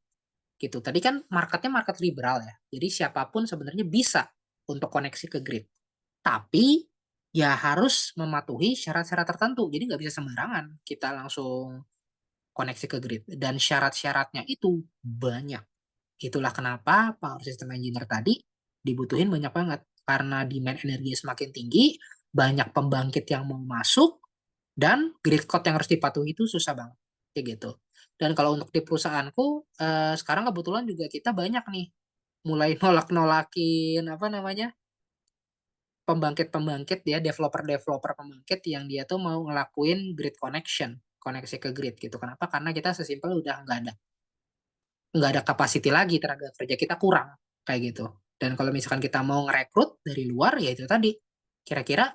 B: Gitu. Tadi kan marketnya market liberal ya. Jadi siapapun sebenarnya bisa untuk koneksi ke grid. Tapi ya harus mematuhi syarat-syarat tertentu. Jadi nggak bisa sembarangan kita langsung koneksi ke grid. Dan syarat-syaratnya itu banyak. Itulah kenapa power system engineer tadi dibutuhin banyak banget. Karena demand energi semakin tinggi, banyak pembangkit yang mau masuk, dan grid code yang harus dipatuhi itu susah banget. Kayak gitu. Dan kalau untuk di perusahaanku, sekarang kebetulan juga kita banyak nih, mulai nolak-nolakin, apa namanya, pembangkit-pembangkit ya, developer-developer pembangkit yang dia tuh mau ngelakuin grid connection, koneksi ke grid gitu. Kenapa? Karena kita sesimpel udah nggak ada capacity lagi, tenaga kerja kita kurang kayak gitu. Dan kalau misalkan kita mau ngerekrut dari luar, ya itu tadi kira-kira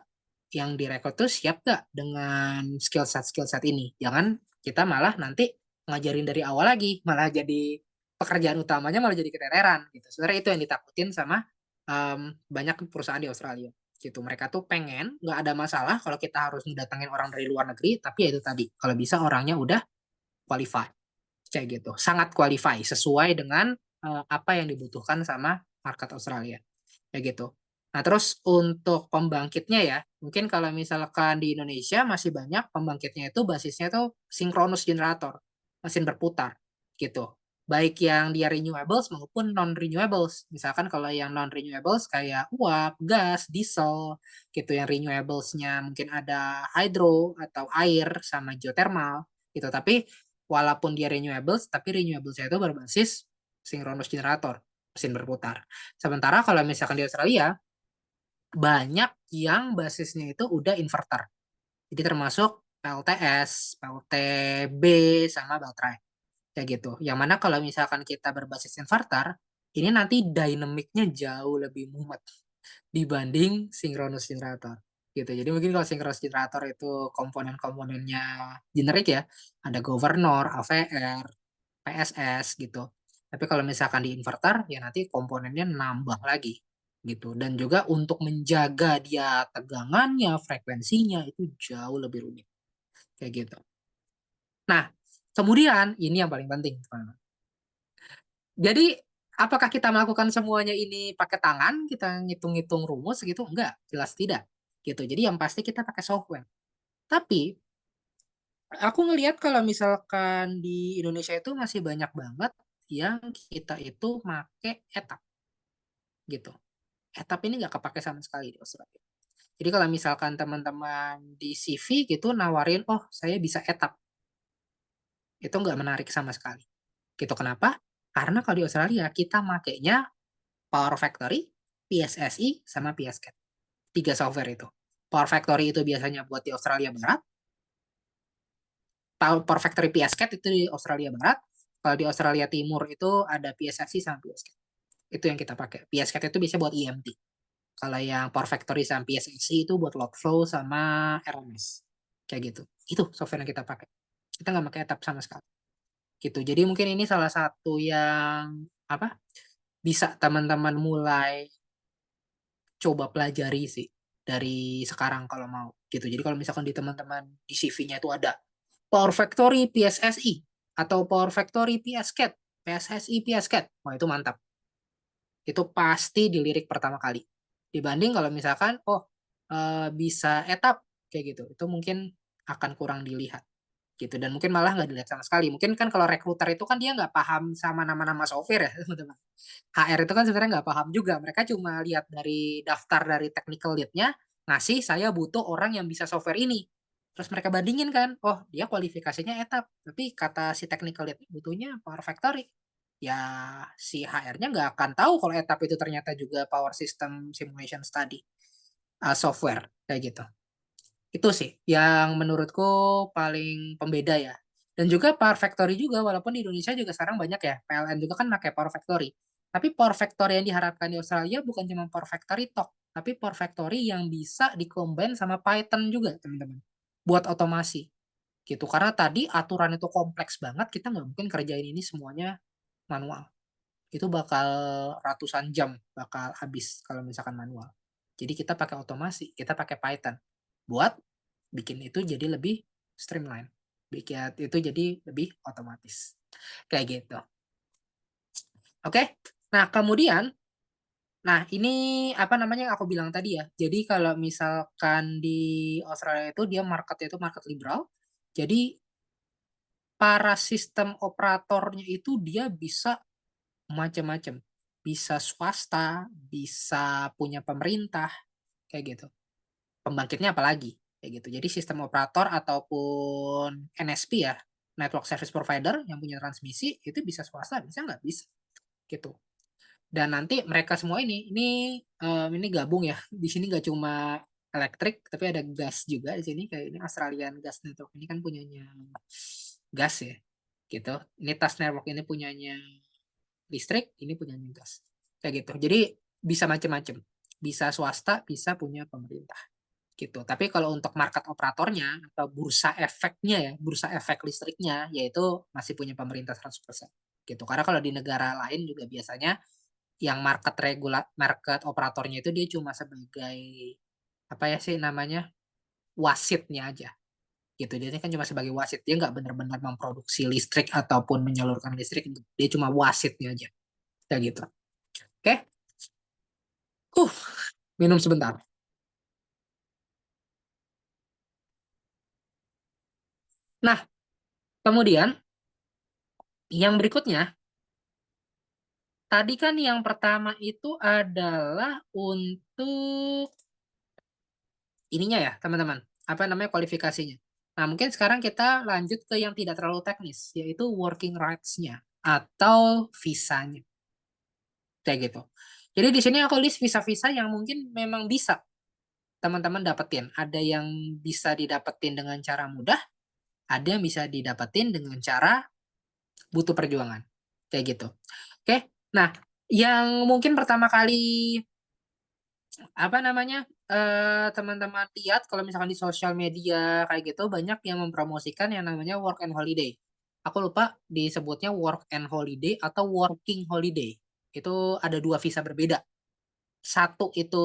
B: yang direkrut tuh siap gak dengan skill set ini. Jangan kita malah nanti ngajarin dari awal lagi, malah jadi pekerjaan utamanya malah jadi keteteran gitu. Sebenarnya itu yang ditakutin sama banyak perusahaan di Australia gitu. Mereka tuh pengen, nggak ada masalah kalau kita harus mendatangin orang dari luar negeri, tapi ya itu tadi kalau bisa orangnya udah qualified kayak gitu, sangat qualify sesuai dengan apa yang dibutuhkan sama market Australia kayak gitu. Nah, terus untuk pembangkitnya ya, mungkin kalau misalkan di Indonesia masih banyak pembangkitnya itu basisnya tuh synchronous generator, mesin berputar gitu. Baik yang dia renewables maupun non-renewables. Misalkan kalau yang non-renewables kayak uap, gas, diesel gitu. Yang renewablesnya mungkin ada hydro atau air sama geothermal gitu. Tapi walaupun dia renewables, tapi renewablesnya itu berbasis synchronous generator, mesin berputar. Sementara kalau misalkan di Australia, banyak yang basisnya itu udah inverter. Jadi termasuk PLTS, PLTB, sama baterai. Kayak gitu. Yang mana kalau misalkan kita berbasis inverter, ini nanti dynamicnya jauh lebih mumet dibanding synchronous generator. Gitu. Jadi mungkin kalau synchronous generator itu komponen-komponennya generik ya, ada governor, AVR, PSS gitu. Tapi kalau misalkan di inverter, ya nanti komponennya nambah lagi gitu. Dan juga untuk menjaga dia tegangannya, frekuensinya itu jauh lebih rumit kayak gitu. Nah, kemudian ini yang paling penting, teman-teman. Jadi apakah kita melakukan semuanya ini pakai tangan, kita ngitung-ngitung rumus gitu? Enggak, jelas tidak. Gitu. Jadi yang pasti kita pakai software. Tapi aku ngelihat kalau misalkan di Indonesia itu masih banyak banget yang kita itu make etap gitu. Etap ini nggak kepake sama sekali di Australia. Jadi kalau misalkan teman-teman di CV gitu nawarin, oh saya bisa etap, itu nggak menarik sama sekali. Gitu kenapa? Karena kalau di Australia kita makainya Power Factory, PSSI, sama PSCAT. 3 software itu. Power Factory itu biasanya buat di Australia Barat. Power Factory PSCAT itu di Australia Barat. Kalau di Australia Timur itu ada PSSI sama PSCAT. Itu yang kita pakai. PSCAT itu biasanya buat EMT. Kalau yang Power Factory sama PSSI itu buat load flow sama RMS. Kayak gitu. Itu software yang kita pakai. Kita nggak pakai etap sama sekali. Gitu. Jadi mungkin ini salah satu yang apa bisa teman-teman mulai coba pelajari sih dari sekarang kalau mau gitu. Jadi kalau misalkan di teman-teman di CV-nya itu ada Power Factory PSSI atau Power Factory PSCAT, PSSI PSCAT, wah itu mantap. Itu pasti dilirik pertama kali. Dibanding kalau misalkan bisa etap kayak gitu, itu mungkin akan kurang dilihat gitu dan mungkin malah nggak dilihat sama sekali. Mungkin kan kalau rekruter itu kan dia nggak paham sama nama-nama software ya teman-teman. HR itu kan sebenarnya nggak paham juga. Mereka cuma lihat dari daftar dari technical lead-nya, ngasih saya butuh orang yang bisa software ini. Terus mereka bandingin kan, oh dia kualifikasinya etap, tapi kata si technical lead butuhnya Power Factory. Ya si HR-nya nggak akan tahu kalau etap itu ternyata juga Power System Simulation Study software kayak gitu. Itu sih yang menurutku paling pembeda ya. Dan juga Power Factory juga, walaupun di Indonesia juga sekarang banyak ya, PLN juga kan pakai Power Factory. Tapi Power Factory yang diharapkan di Australia bukan cuma Power Factory tok, tapi Power Factory yang bisa dikombin sama Python juga, teman-teman. Buat otomasi. Gitu. Karena tadi aturan itu kompleks banget, kita nggak mungkin kerjain ini semuanya manual. Itu bakal ratusan jam bakal habis kalau misalkan manual. Jadi kita pakai otomasi, kita pakai Python buat bikin itu jadi lebih streamline, bikin itu jadi lebih otomatis kayak gitu. Oke, nah kemudian, nah ini apa namanya yang aku bilang tadi ya. Jadi kalau misalkan di Australia itu dia marketnya itu market liberal, jadi para sistem operatornya itu dia bisa macam-macam, bisa swasta, bisa punya pemerintah kayak gitu. Pembangkitnya apalagi kayak gitu. Jadi sistem operator ataupun NSP ya, network service provider yang punya transmisi itu bisa swasta, bisa nggak bisa gitu. Dan nanti mereka semua ini gabung ya. Di sini nggak cuma elektrik tapi ada gas juga di sini kayak ini Australian Gas Network ini kan punyanya gas ya gitu. Ini TAS Network ini punyanya listrik, ini punyanya gas kayak gitu. Jadi bisa macam-macam, bisa swasta, bisa punya pemerintah gitu. Tapi kalau untuk market operatornya atau bursa efeknya ya, bursa efek listriknya yaitu masih punya pemerintah 100% gitu. Karena kalau di negara lain juga biasanya yang market operatornya itu dia cuma sebagai apa ya sih namanya? Wasitnya aja gitu. Dia kan cuma sebagai wasit. Dia nggak benar-benar memproduksi listrik ataupun menyalurkan listrik. Dia cuma wasitnya aja. Kayak gitu. Oke? Uh, minum sebentar. Nah, kemudian yang berikutnya tadi kan yang pertama itu adalah untuk ininya ya, teman-teman. Apa namanya kualifikasinya. Nah, mungkin sekarang kita lanjut ke yang tidak terlalu teknis, yaitu working rights-nya atau visanya. Kayak gitu. Jadi di sini aku list visa-visa yang mungkin memang bisa teman-teman dapetin. Ada yang bisa didapetin dengan cara mudah, ada yang bisa didapetin dengan cara butuh perjuangan. Kayak gitu. Oke. Nah, yang mungkin pertama kali apa namanya teman-teman lihat kalau misalkan di sosial media kayak gitu banyak yang mempromosikan yang namanya work and holiday. Aku lupa disebutnya work and holiday atau working holiday. Itu ada 2 visa berbeda. Satu itu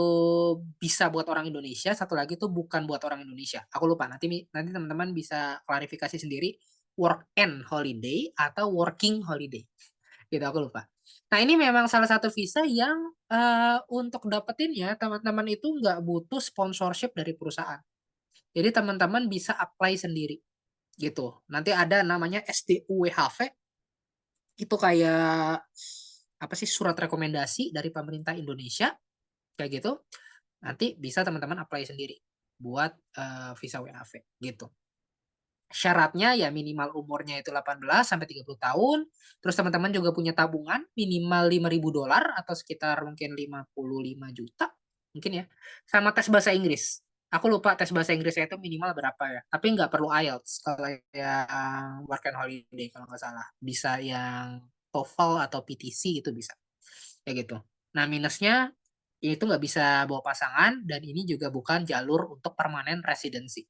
B: bisa buat orang Indonesia, satu lagi itu bukan buat orang Indonesia. Aku lupa. Nanti nanti teman-teman bisa klarifikasi sendiri work and holiday atau working holiday gitu aku lupa. Nah ini memang salah satu visa yang untuk dapetinnya teman-teman itu nggak butuh sponsorship dari perusahaan. Jadi teman-teman bisa apply sendiri gitu. Nanti ada namanya SDUWHV itu kayak apa sih surat rekomendasi dari pemerintah Indonesia kayak gitu. Nanti bisa teman-teman apply sendiri buat visa WHV gitu. Syaratnya ya minimal umurnya itu 18 sampai 30 tahun. Terus teman-teman juga punya tabungan minimal $5.000 atau sekitar mungkin 55 juta mungkin ya. Sama tes bahasa Inggris. Aku lupa tes bahasa Inggrisnya itu minimal berapa ya. Tapi nggak perlu IELTS kalau yang work and holiday kalau nggak salah. Bisa yang TOEFL atau PTC itu bisa. Kayak gitu. Nah minusnya itu nggak bisa bawa pasangan dan ini juga bukan jalur untuk permanen residency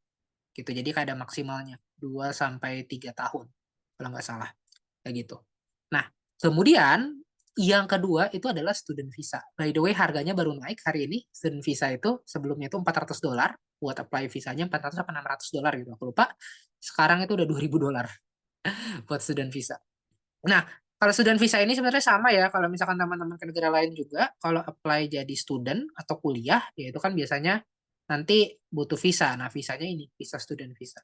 B: gitu. Jadi kayak ada maksimalnya 2 sampai 3 tahun kalau nggak salah kayak gitu. Nah, kemudian yang kedua itu adalah student visa. By the way, harganya baru naik hari ini. Student visa itu sebelumnya itu $400 buat apply visanya 400 atau $600 gitu. Aku lupa. Sekarang itu udah $2.000 buat student visa. Nah, kalau student visa ini sebenarnya sama ya. Kalau misalkan teman-teman ke negara lain juga, kalau apply jadi student atau kuliah, ya itu kan biasanya nanti butuh visa. Nah, visanya ini, visa student visa.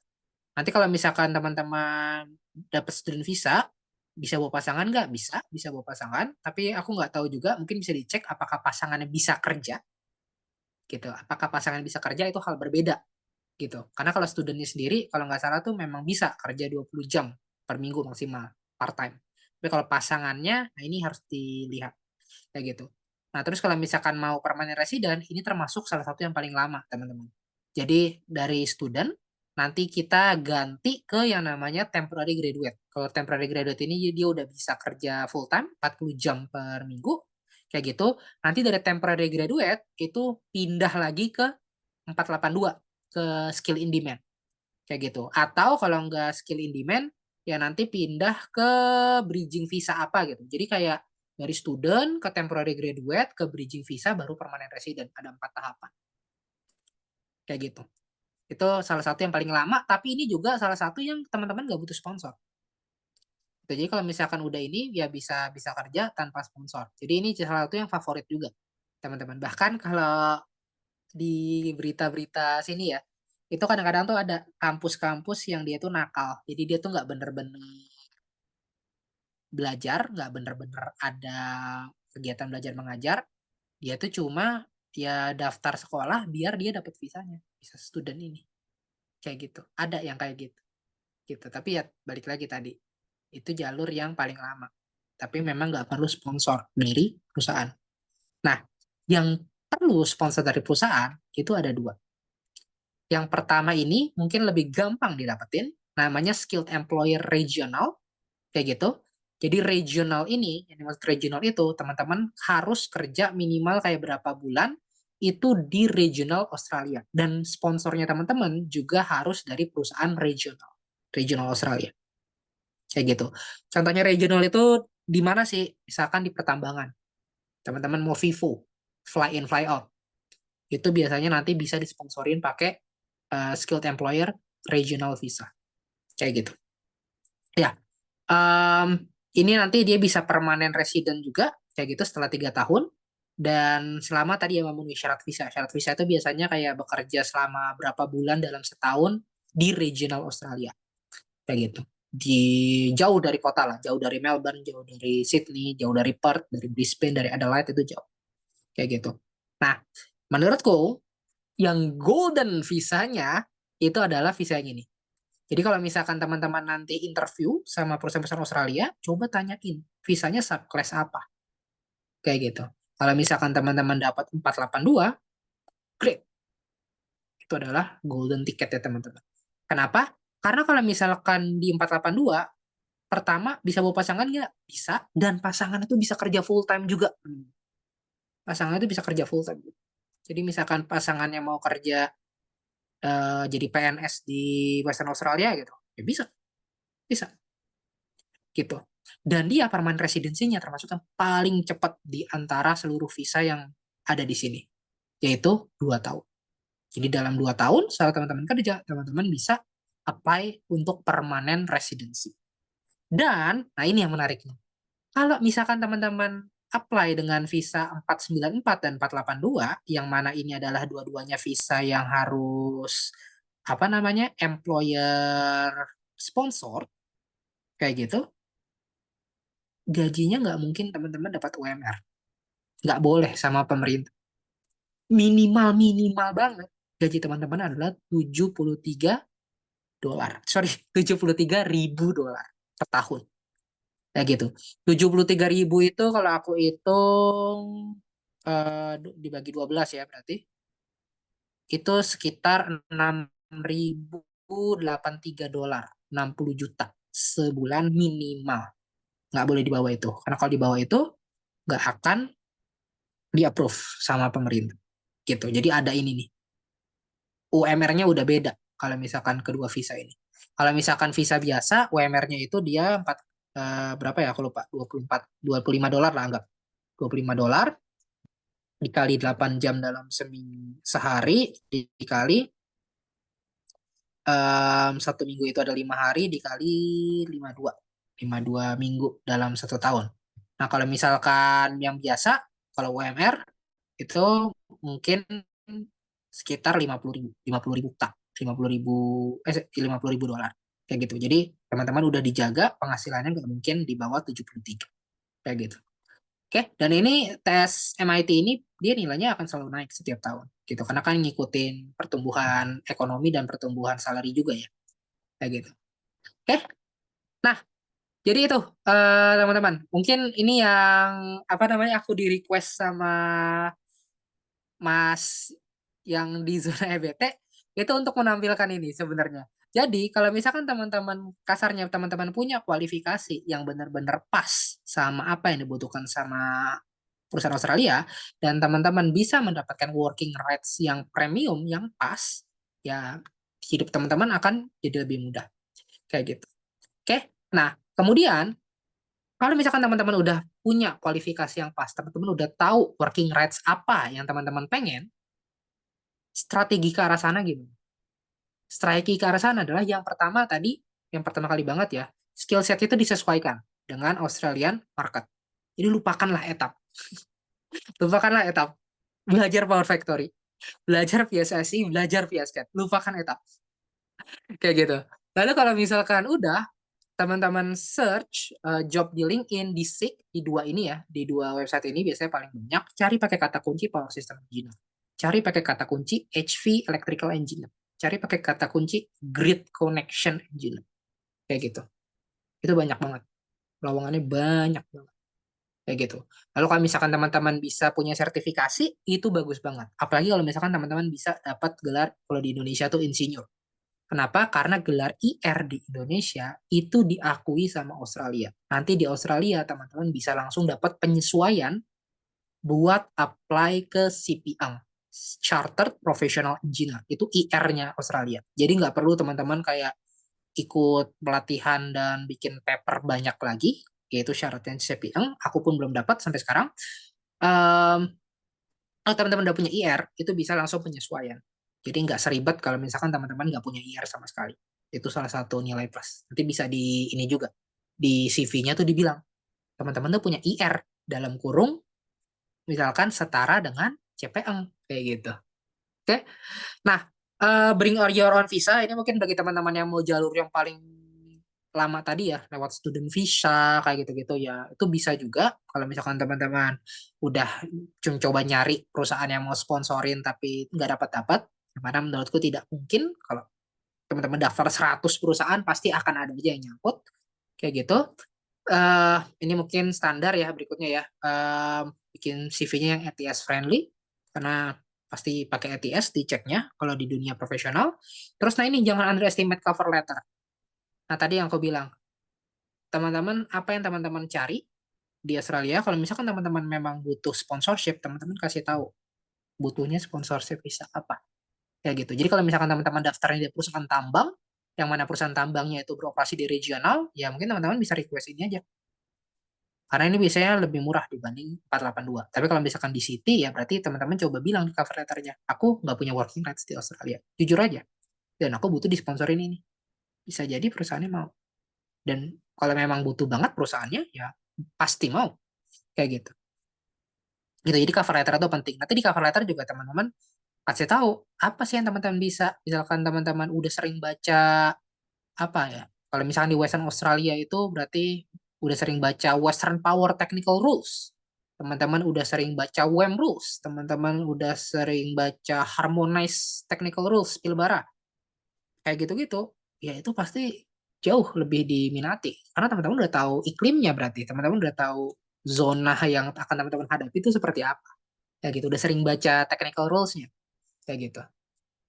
B: Nanti kalau misalkan teman-teman dapat student visa, bisa bawa pasangan nggak? Bisa bawa pasangan. Tapi aku nggak tahu juga, mungkin bisa dicek apakah pasangannya bisa kerja, gitu. Apakah pasangan bisa kerja itu hal berbeda, gitu. Karena kalau studentnya sendiri, kalau nggak salah tuh memang bisa kerja 20 jam per minggu maksimal, part time. Tapi kalau pasangannya, nah ini harus dilihat, kayak gitu. Nah, terus kalau misalkan mau permanent resident, ini termasuk salah satu yang paling lama, teman-teman. Jadi dari student, nanti kita ganti ke yang namanya temporary graduate. Kalau temporary graduate ini dia udah bisa kerja full time, 40 jam per minggu, kayak gitu. Nanti dari temporary graduate itu pindah lagi ke 482, ke skill in demand, kayak gitu. Atau kalau nggak skill in demand, ya nanti pindah ke bridging visa apa gitu. Jadi kayak dari student ke temporary graduate ke bridging visa baru permanent resident. Ada 4 tahapan. Kayak gitu. Itu salah satu yang paling lama, tapi ini juga salah satu yang teman-teman nggak butuh sponsor. Jadi kalau misalkan udah ini, ya bisa bisa kerja tanpa sponsor. Jadi ini salah satu yang favorit juga, teman-teman. Bahkan kalau di berita-berita sini ya, itu kadang-kadang tuh ada kampus-kampus yang dia tuh nakal. Jadi dia tuh nggak bener-bener belajar, nggak bener-bener ada kegiatan belajar mengajar. Dia tuh cuma ya daftar sekolah biar dia dapat visanya, visa student ini. Kayak gitu. Ada yang kayak gitu. Gitu. Tapi ya balik lagi tadi, itu jalur yang paling lama. Tapi memang nggak perlu sponsor dari perusahaan. Nah, yang perlu sponsor dari perusahaan itu ada dua. Yang pertama ini mungkin lebih gampang didapetin, namanya Skilled Employer Regional, kayak gitu. Jadi regional ini, yang dimaksud regional itu, teman-teman harus kerja minimal kayak berapa bulan, itu di regional Australia. Dan sponsornya teman-teman juga harus dari perusahaan regional, regional Australia. Kayak gitu. Contohnya regional itu di mana sih? Misalkan di pertambangan. Teman-teman mau FIFO, fly in, fly out. Itu biasanya nanti bisa disponsorin pakai skilled employer regional visa. Kayak gitu. Ya, ini nanti dia bisa permanen resident juga, kayak gitu setelah 3 tahun. Dan selama tadi yang memenuhi syarat visa. Syarat visa itu biasanya kayak bekerja selama berapa bulan dalam setahun di regional Australia. Kayak gitu. Di jauh dari kota lah, jauh dari Melbourne, jauh dari Sydney, jauh dari Perth, dari Brisbane, dari Adelaide itu jauh. Kayak gitu. Nah, menurutku yang golden visanya itu adalah visa yang ini. Jadi kalau misalkan teman-teman nanti interview sama perusahaan-perusahaan Australia, coba tanyain visanya subclass apa. Kayak gitu. Kalau misalkan teman-teman dapat 482, great. Itu adalah golden ticket ya teman-teman. Kenapa? Karena kalau misalkan di 482, pertama bisa bawa pasangan nggak? Bisa. Dan pasangan itu bisa kerja full time juga. Pasangan itu bisa kerja full time. Jadi misalkan pasangannya mau kerja jadi PNS di Western Australia gitu, ya bisa, bisa gitu. Dan dia permanent residensinya termasuk yang paling cepat di antara seluruh visa yang ada di sini, yaitu 2 tahun. Jadi dalam 2 tahun, setelah teman-teman kerja, teman-teman bisa apply untuk permanent residency. Dan, nah ini yang menariknya. Kalau misalkan teman-teman apply dengan visa 494 dan 482, yang mana ini adalah dua-duanya visa yang harus, apa namanya, employer sponsor, kayak gitu, gajinya nggak mungkin teman-teman dapat UMR. Nggak boleh sama pemerintah. Minimal-minimal banget gaji teman-teman adalah 73 dolar. Sorry, 73.000 dolar per tahun. Ya gitu. 73.000 itu kalau aku hitung dibagi 12 ya berarti itu sekitar 6.083 dolar, 60 juta sebulan minimal. Nggak boleh di bawah itu. Karena kalau di bawah itu nggak akan di-approve sama pemerintah. Gitu. Jadi ada ini nih. UMR-nya udah beda kalau misalkan kedua visa ini. Kalau misalkan visa biasa, UMR-nya itu dia berapa ya? Aku lupa. 25 dolar lah anggap. 25 dolar dikali 8 jam dalam sehari dikali 1 minggu itu ada 5 hari dikali 52 52 minggu dalam 1 tahun. Nah kalau misalkan yang biasa kalau UMR itu mungkin sekitar 50.000 50.000 tak 50.000 50.000 dolar kayak gitu. Jadi teman-teman udah dijaga penghasilannya nggak mungkin di bawah 73 kayak gitu. Oke, dan ini tes MIT ini dia nilainya akan selalu naik setiap tahun gitu karena kan ngikutin pertumbuhan ekonomi dan pertumbuhan salary juga ya kayak gitu. Oke, nah jadi itu teman-teman mungkin ini yang apa namanya aku di request sama Mas yang di zona EBT itu untuk menampilkan ini sebenarnya. Jadi kalau misalkan teman-teman kasarnya teman-teman punya kualifikasi yang benar-benar pas sama apa yang dibutuhkan sama perusahaan Australia dan teman-teman bisa mendapatkan working rights yang premium yang pas, ya hidup teman-teman akan jadi lebih mudah kayak gitu. Oke. Nah, kemudian kalau misalkan teman-teman udah punya kualifikasi yang pas, teman-teman udah tahu working rights apa yang teman-teman pengen, strategi ke arah sana gimana? Strategi ke arah sana adalah yang pertama tadi, yang pertama kali banget ya, skill set itu disesuaikan dengan Australian market. Jadi lupakanlah etap. Lupakanlah etap. Belajar Power Factory. Belajar PSSI, belajar PSCAT. Lupakan etap. Kayak gitu. Lalu kalau misalkan udah, teman-teman search job di LinkedIn, di Seek, di dua ini ya, di dua website ini biasanya paling banyak, cari pakai kata kunci Power System Engineer. Cari pakai kata kunci HV Electrical Engineer. Cari pakai kata kunci Grid Connection Engineer. Kayak gitu. Itu banyak banget. Lowongannya banyak banget. Kayak gitu. Lalu kalau misalkan teman-teman bisa punya sertifikasi, itu bagus banget. Apalagi kalau misalkan teman-teman bisa dapat gelar, kalau di Indonesia tuh insinyur. Kenapa? Karena gelar IR di Indonesia itu diakui sama Australia. Nanti di Australia teman-teman bisa langsung dapat penyesuaian buat apply ke CPA, Chartered Professional Engineer. Itu IR-nya Australia. Jadi nggak perlu teman-teman kayak ikut pelatihan dan bikin paper banyak lagi, yaitu syaratnya CPA. Aku pun belum dapat sampai sekarang. Um, Kalau teman-teman udah punya IR, itu bisa langsung penyesuaian. Jadi nggak seribet kalau misalkan teman-teman nggak punya IR sama sekali. Itu salah satu nilai plus. Nanti bisa di ini juga. Di CV-nya tuh dibilang, teman-teman tuh punya IR dalam kurung, misalkan setara dengan CPN. Kayak gitu. Oke. Nah, bring your own visa, ini mungkin bagi teman-teman yang mau jalur yang paling lama tadi ya, lewat student visa, kayak gitu-gitu ya. Itu bisa juga kalau misalkan teman-teman udah coba nyari perusahaan yang mau sponsorin tapi nggak dapat-dapat, mana menurutku tidak mungkin kalau teman-teman daftar 100 perusahaan pasti akan ada aja yang nyangkut kayak gitu. Ini mungkin standar ya berikutnya ya. Bikin CV-nya yang ATS friendly karena pasti pakai ATS diceknya kalau di dunia profesional. Terus nah ini jangan underestimate cover letter. Nah tadi yang aku bilang, teman-teman apa yang teman-teman cari di Australia kalau misalkan teman-teman memang butuh sponsorship, teman-teman kasih tahu butuhnya sponsorship bisa apa kayak gitu. Jadi kalau misalkan teman-teman daftarnya di perusahaan tambang yang mana perusahaan tambangnya itu beroperasi di regional, ya mungkin teman-teman bisa request ini aja. Karena ini biasanya lebih murah dibanding 482. Tapi kalau misalkan di City, ya berarti teman-teman coba bilang di cover letternya, aku nggak punya working rights di Australia. Jujur aja. Dan aku butuh disponsorin ini. Bisa jadi perusahaannya mau. Dan kalau memang butuh banget perusahaannya, ya pasti mau. Kayak gitu. Gitu. Jadi cover letter itu penting. Nanti di cover letter juga teman-teman kasih tahu apa sih yang teman-teman bisa. Misalkan teman-teman udah sering baca apa ya? Kalau misalkan di Western Australia itu berarti udah sering baca Western Power Technical Rules. Teman-teman udah sering baca WEM Rules. Teman-teman udah sering baca Harmonized Technical Rules, Pilbara. Kayak gitu-gitu. ya itu pasti jauh lebih diminati. Karena teman-teman udah tahu iklimnya berarti, teman-teman udah tahu zona yang akan teman-teman hadapi itu seperti apa. Ya gitu, udah sering baca technical rules-nya, kayak gitu.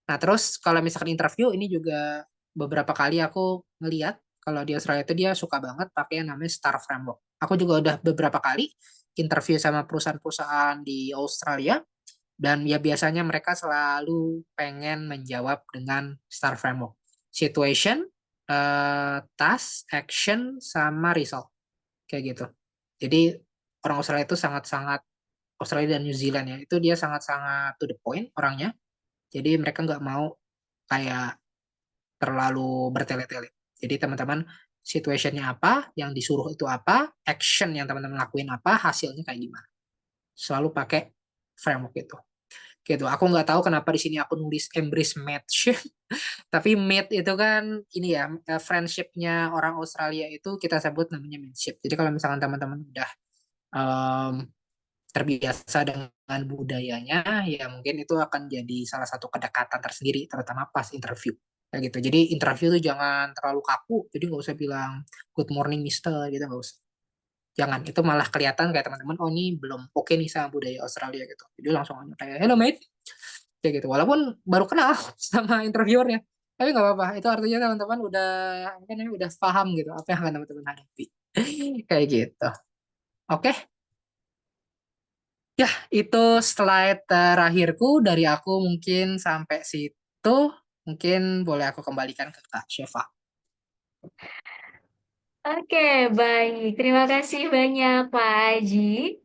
B: Nah, terus kalau misalkan interview ini juga beberapa kali aku ngeliat kalau di Australia itu dia suka banget pakai yang namanya STAR framework. Aku juga udah beberapa kali interview sama perusahaan-perusahaan di Australia dan ya biasanya mereka selalu pengen menjawab dengan STAR framework. Situation, task, action, sama result. Kayak gitu. Jadi orang Australia itu sangat-sangat Australia dan New Zealand ya, itu dia sangat-sangat to the point orangnya. Jadi mereka nggak mau kayak terlalu bertele-tele. Jadi teman-teman situationnya apa, yang disuruh itu apa, action yang teman-teman lakuin apa, hasilnya kayak gimana. Selalu pakai framework itu. Gitu. Aku nggak tahu kenapa di sini aku nulis embrace match, tapi mate itu kan ini ya friendshipnya orang Australia itu kita sebut namanya mateship. Jadi kalau misalkan teman-teman udah em, terbiasa dengan budayanya, ya mungkin itu akan jadi salah satu kedekatan tersendiri, terutama pas interview. Kayak gitu. Jadi interview tuh jangan terlalu kaku, jadi nggak usah bilang good morning Mister gitu, nggak usah. Jangan, itu malah kelihatan kayak teman-teman, oh ini belum oke nih sama budaya Australia gitu. Jadi langsung aja kayak, hello mate, kayak gitu. Walaupun baru kenal sama interviewernya, tapi nggak apa-apa. Itu artinya teman-teman udah, apa namanya, udah paham gitu apa yang akan teman-teman hadapi. Kayak gitu. Oke, ya, itu slide terakhirku dari aku mungkin sampai situ. Mungkin boleh aku kembalikan ke Kak Sheva.
A: Oke, baik. Terima kasih banyak, Pak Aji.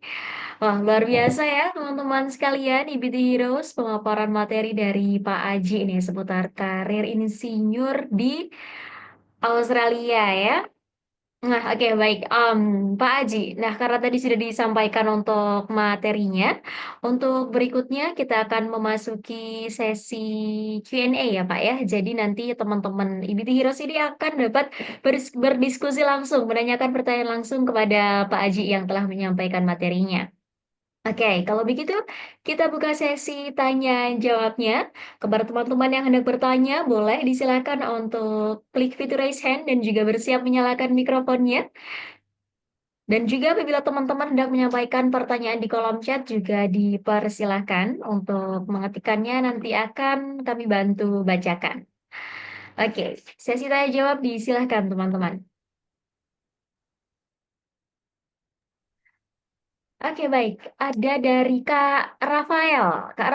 A: Wah, luar biasa ya, teman-teman sekalian, IBT Heroes, pemaparan materi dari Pak Aji ini seputar karir insinyur di Australia ya. Nah, oke, baik. Pak Aji, nah karena tadi sudah disampaikan untuk materinya, untuk berikutnya kita akan memasuki sesi Q&A ya Pak ya. Jadi nanti teman-teman IBT Heroes ini akan dapat berdiskusi langsung, menanyakan pertanyaan langsung kepada Pak Aji yang telah menyampaikan materinya. Oke, kalau begitu kita buka sesi tanya jawabnya. Kepada teman-teman yang hendak bertanya, boleh disilakan untuk klik fitur raise hand dan juga bersiap menyalakan mikrofonnya. Dan juga apabila teman-teman hendak menyampaikan pertanyaan di kolom chat juga dipersilahkan untuk mengetikkannya nanti akan kami bantu bacakan. Oke, sesi tanya jawab disilahkan teman-teman. Oke, baik. Ada dari Kak Rafael. Kak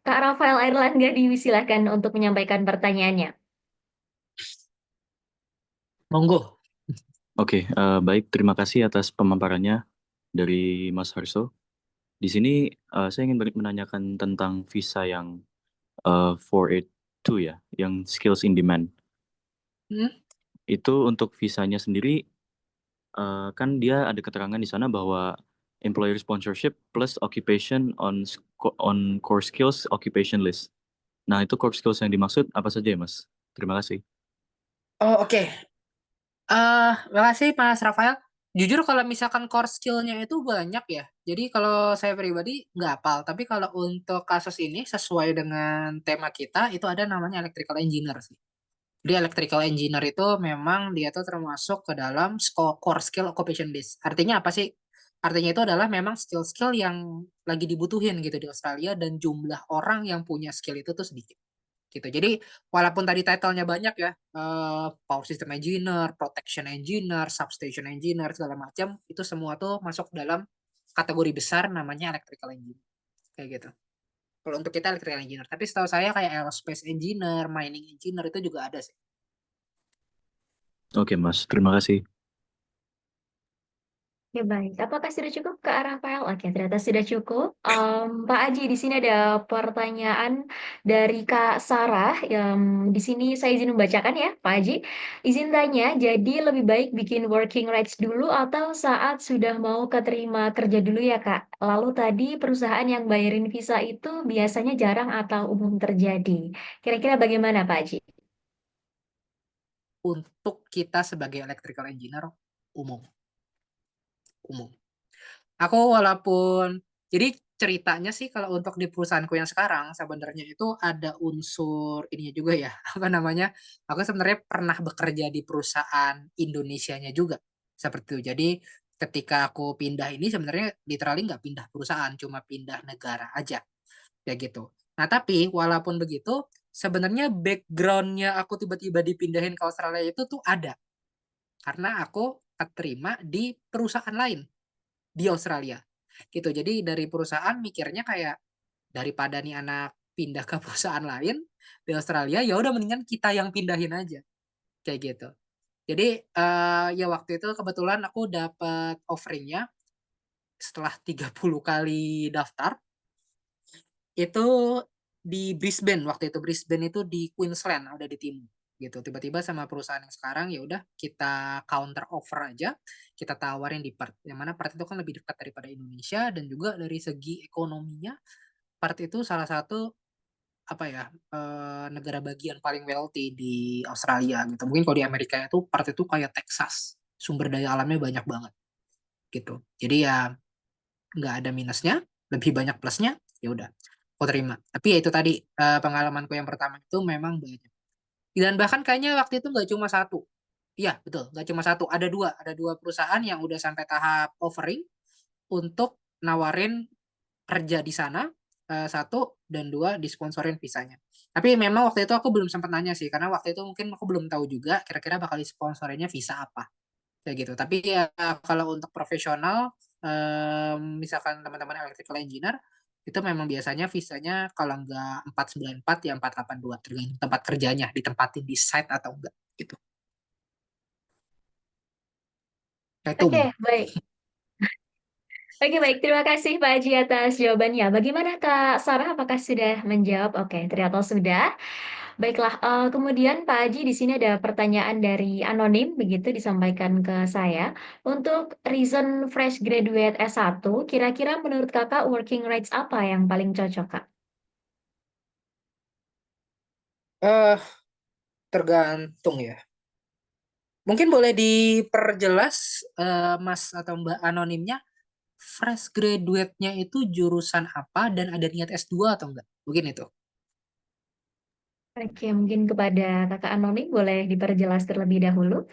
A: Rafael Airlangga disilahkan untuk menyampaikan pertanyaannya.
B: Monggo.
C: Oke, baik. Terima kasih atas pemaparannya dari Mas Harso. Di sini saya ingin menanyakan tentang visa yang 482 ya, yang skills in demand.
B: Hmm?
C: Itu untuk visanya sendiri kan dia ada keterangan di sana bahwa employer sponsorship plus occupation on core skills occupation list. Nah, itu core skills yang dimaksud apa saja ya, Mas? Terima kasih.
B: Oh, oke. Makasih Mas Rafael. Jujur kalau misalkan core skill-nya itu banyak ya. Jadi kalau saya pribadi nggak hafal. Tapi kalau untuk kasus ini sesuai dengan tema kita itu ada namanya electrical engineer sih. Jadi electrical engineer itu memang dia tuh termasuk ke dalam core skill occupation list. Artinya apa sih? Artinya itu adalah memang skill-skill yang lagi dibutuhin gitu di Australia dan jumlah orang yang punya skill itu tuh sedikit gitu. Jadi walaupun tadi title-nya banyak ya, power system engineer, protection engineer, substation engineer segala macam, itu semua tuh masuk dalam kategori besar namanya electrical engineer kayak gitu. Kalau untuk kita electrical engineer, tapi setahu saya kayak aerospace engineer, mining engineer itu juga ada sih.
C: Oke, Mas. Terima kasih.
A: Oke, baik. Apakah sudah cukup ke arah file? Oke, ternyata sudah cukup. Pak Aji, di sini ada pertanyaan dari Kak Sarah. Di sini saya izin membacakan ya, Pak Aji. Izin tanya, jadi lebih baik bikin working rights dulu atau saat sudah mau keterima kerja dulu ya, Kak? Lalu tadi perusahaan yang bayarin visa itu biasanya jarang atau umum terjadi. Kira-kira bagaimana, Pak Aji?
B: Untuk kita sebagai electrical engineer umum, umum. Aku walaupun jadi ceritanya sih kalau untuk di perusahaanku yang sekarang sebenarnya itu ada unsur ininya juga ya, apa namanya? Aku sebenarnya pernah bekerja di perusahaan Indonesianya juga seperti itu. Jadi ketika aku pindah ini sebenarnya literally nggak pindah perusahaan, cuma pindah negara aja kayak gitu. Nah tapi walaupun begitu, sebenarnya backgroundnya aku tiba-tiba dipindahin ke Australia itu tuh ada karena aku keterima di perusahaan lain di Australia gitu. Jadi dari perusahaan mikirnya kayak daripada nih anak pindah ke perusahaan lain di Australia, ya udah mendingan kita yang pindahin aja kayak gitu. Jadi ya waktu itu kebetulan aku dapat offeringnya setelah 30 kali daftar itu di Brisbane. Waktu itu Brisbane itu di Queensland, ada di timur gitu. Tiba-tiba sama perusahaan yang sekarang ya udah kita counter offer aja, kita tawarin di Perth. Yang mana Perth itu kan lebih dekat daripada Indonesia dan juga dari segi ekonominya Perth itu salah satu apa ya negara bagian paling wealthy di Australia gitu. Mungkin kalau di Amerika itu Perth itu kayak Texas, sumber daya alamnya banyak banget gitu. Jadi ya nggak ada minusnya, lebih banyak plusnya, ya udah aku terima. Tapi ya itu tadi pengalamanku yang pertama itu memang banyak. Dan bahkan kayaknya waktu itu nggak cuma satu. Iya betul, nggak cuma satu, ada dua perusahaan yang udah sampai tahap offering untuk nawarin kerja di sana satu dan dua disponsorin visanya. Tapi memang waktu itu aku belum sempat nanya sih karena waktu itu mungkin aku belum tahu juga kira-kira bakal disponsorinnya visa apa kayak gitu. Tapi ya kalau untuk profesional misalkan teman-teman electrical engineer itu memang biasanya visanya kalau nggak 494 ya 482 tergantung tempat kerjanya ditempatin di site atau enggak gitu. Kayak itu
A: Oke,
B: Ming.
A: baik. Oke, baik. Terima kasih Pak Haji atas jawabannya. Bagaimana Kak Sarah? Apakah sudah menjawab? Oke, ternyata sudah. Baiklah, kemudian Pak Haji di sini ada pertanyaan dari anonim begitu disampaikan ke saya. Untuk reason fresh graduate S1, kira-kira menurut Kakak working rights apa yang paling cocok, Kak?
B: Eh tergantung ya. Mungkin boleh diperjelas Mas atau Mbak anonimnya fresh graduate-nya itu jurusan apa dan ada niat S2 atau enggak? Mungkin itu.
A: Oke, mungkin kepada Kakak anonim boleh diperjelas terlebih dahulu.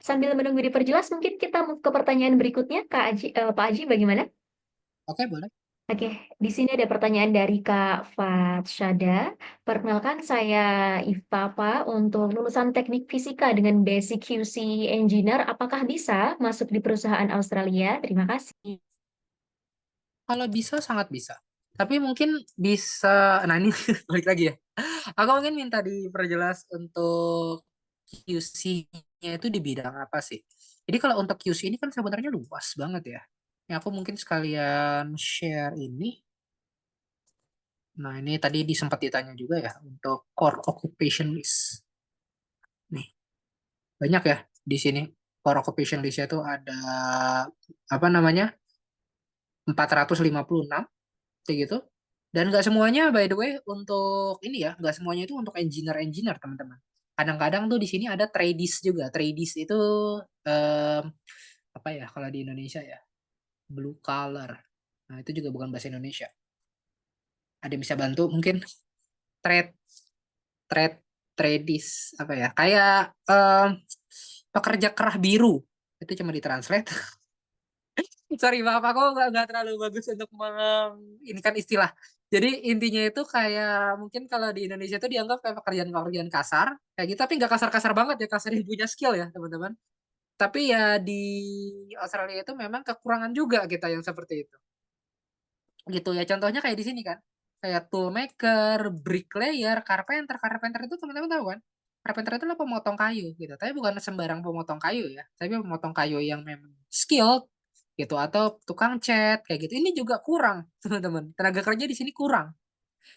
A: Sambil menunggu diperjelas, mungkin kita move ke pertanyaan berikutnya, Pak Haji bagaimana?
B: Oke, boleh.
A: Oke, di sini ada pertanyaan dari Kak Fatshada. Perkenalkan saya Ifapa untuk lulusan teknik fisika dengan basic QC engineer. Apakah bisa masuk di perusahaan Australia? Terima kasih.
B: Kalau bisa sangat bisa. Tapi mungkin bisa, nah ini balik lagi ya. Aku mungkin minta diperjelas untuk QC-nya itu di bidang apa sih? Jadi kalau untuk QC ini kan sebenarnya luas banget ya. Ya aku mungkin sekalian share ini. Nah ini tadi disempat ditanya juga ya untuk core occupation list. Nih banyak ya di sini. Core occupation list itu ada apa namanya 456 kayak gitu. Dan nggak semuanya by the way untuk ini ya, nggak semuanya itu untuk engineer-engineer teman-teman. Kadang-kadang tuh di sini ada tradies juga. Tradies itu em, apa ya kalau di Indonesia ya blue collar. Nah itu juga bukan bahasa Indonesia. Ada yang bisa bantu mungkin trade trade tradies apa ya kayak pekerja kerah biru itu cuma ditranslate. Sorry maaf aku nggak terlalu bagus untuk ini kan istilah. Jadi intinya itu kayak mungkin kalau di Indonesia itu dianggap kayak pekerjaan-pekerjaan kasar kayak gitu tapi nggak kasar-kasar banget ya kasar yang punya skill ya teman-teman. Tapi ya di Australia itu memang kekurangan juga kita yang seperti itu. Gitu ya contohnya kayak di sini kan. Kayak toolmaker, bricklayer, carpenter. Carpenter itu teman-teman tahu kan? Carpenter itu adalah pemotong kayu gitu. Tapi bukan sembarang pemotong kayu ya. Tapi pemotong kayu yang memang skilled gitu atau tukang cat kayak gitu. Ini juga kurang, teman-teman. Tenaga kerja di sini kurang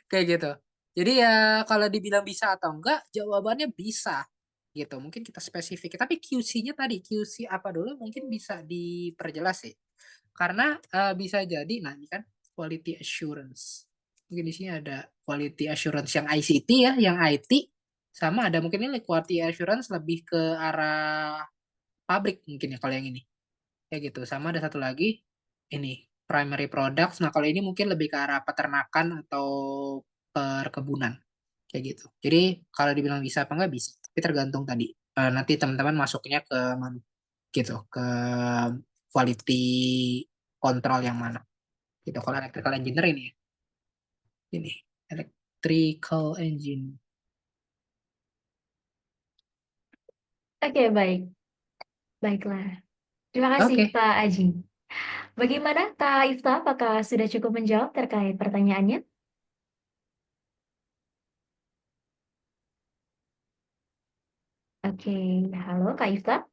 B: kayak gitu. Jadi ya kalau dibilang bisa atau enggak, jawabannya bisa gitu. Mungkin kita spesifik. Tapi QC-nya tadi, QC apa dulu mungkin bisa diperjelas sih. Karena bisa jadi, nah ini kan quality assurance. Mungkin di sini ada quality assurance yang ICT ya, yang IT. Sama ada mungkin ini quality assurance lebih ke arah pabrik mungkin ya kalau yang ini. Kayak gitu. Sama ada satu lagi, ini primary products. Nah, kalau ini mungkin lebih ke arah peternakan atau perkebunan kayak gitu. Jadi kalau dibilang bisa apa enggak bisa, tapi tergantung tadi. Nanti teman-teman masuknya ke mana gitu, ke quality control yang mana gitu. Kalau electrical engineer ini ya, ini electrical engine.
A: Oke, baik. Baiklah. Terima kasih,
B: Oke.
A: Pak Aji. Bagaimana, Kak Ifta? Apakah sudah cukup menjawab terkait pertanyaannya? Oke, halo Kak Ifta.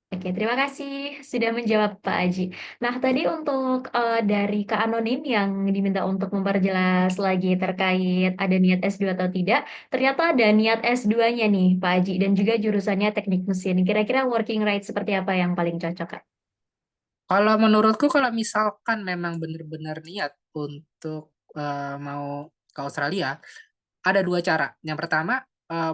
A: Oke, terima kasih sudah menjawab Pak Aji. Nah, tadi untuk dari Kak Anonim yang diminta untuk memperjelas lagi terkait ada niat S2 atau tidak, ternyata ada niat S2-nya nih Pak Aji dan juga jurusannya teknik mesin. Kira-kira working right seperti apa yang paling cocok, Kak?
B: Kalau menurutku kalau misalkan memang benar-benar niat untuk mau ke Australia, ada dua cara. Yang pertama,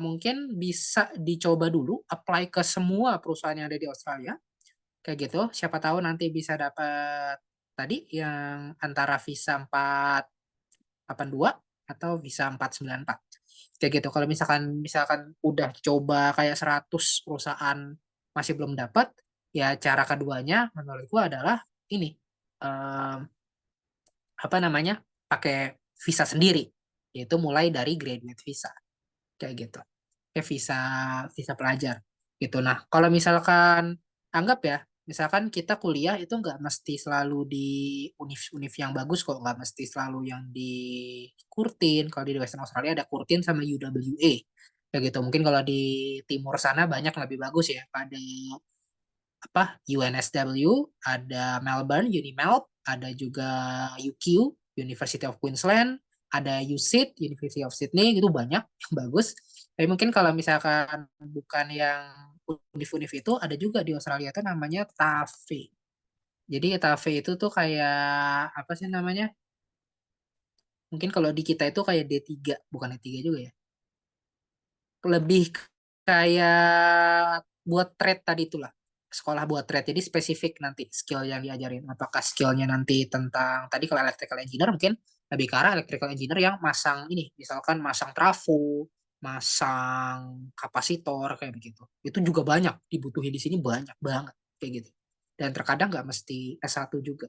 B: mungkin bisa dicoba dulu apply ke semua perusahaan yang ada di Australia. Kayak gitu, siapa tahu nanti bisa dapat tadi yang antara visa 482 atau visa 494. Kayak gitu. Kalau misalkan misalkan udah coba kayak 100 perusahaan masih belum dapat, ya cara keduanya menurutku adalah ini em, apa namanya? Pakai visa sendiri, yaitu mulai dari graduate visa kayak gitu. Kayak visa visa pelajar gitu. Nah, kalau misalkan anggap ya, misalkan kita kuliah itu nggak mesti selalu di univ-univ yang bagus kok, nggak mesti selalu yang di Curtin. Kalau di Western Australia ada Curtin sama UWA. Kayak gitu. Mungkin kalau di timur sana banyak lebih bagus ya. Ada apa UNSW, ada Melbourne, Unimelb, ada juga UQ, University of Queensland, ada USyd, University of Sydney, itu banyak yang bagus. Tapi mungkin kalau misalkan bukan yang univ-univ itu, ada juga di Australia itu namanya TAFE. Jadi TAFE itu tuh kayak apa sih namanya? Mungkin kalau di kita itu kayak D3, bukan D3 juga ya. Lebih kayak buat trade tadi itulah, sekolah buat trade, jadi spesifik nanti skill yang diajarin, apakah skillnya nanti tentang tadi kalau electrical engineer mungkin lebih ke arah electrical engineer yang masang ini misalkan masang trafo, masang kapasitor kayak begitu, itu juga banyak dibutuhin di sini banyak banget kayak gitu, dan terkadang nggak mesti S1 juga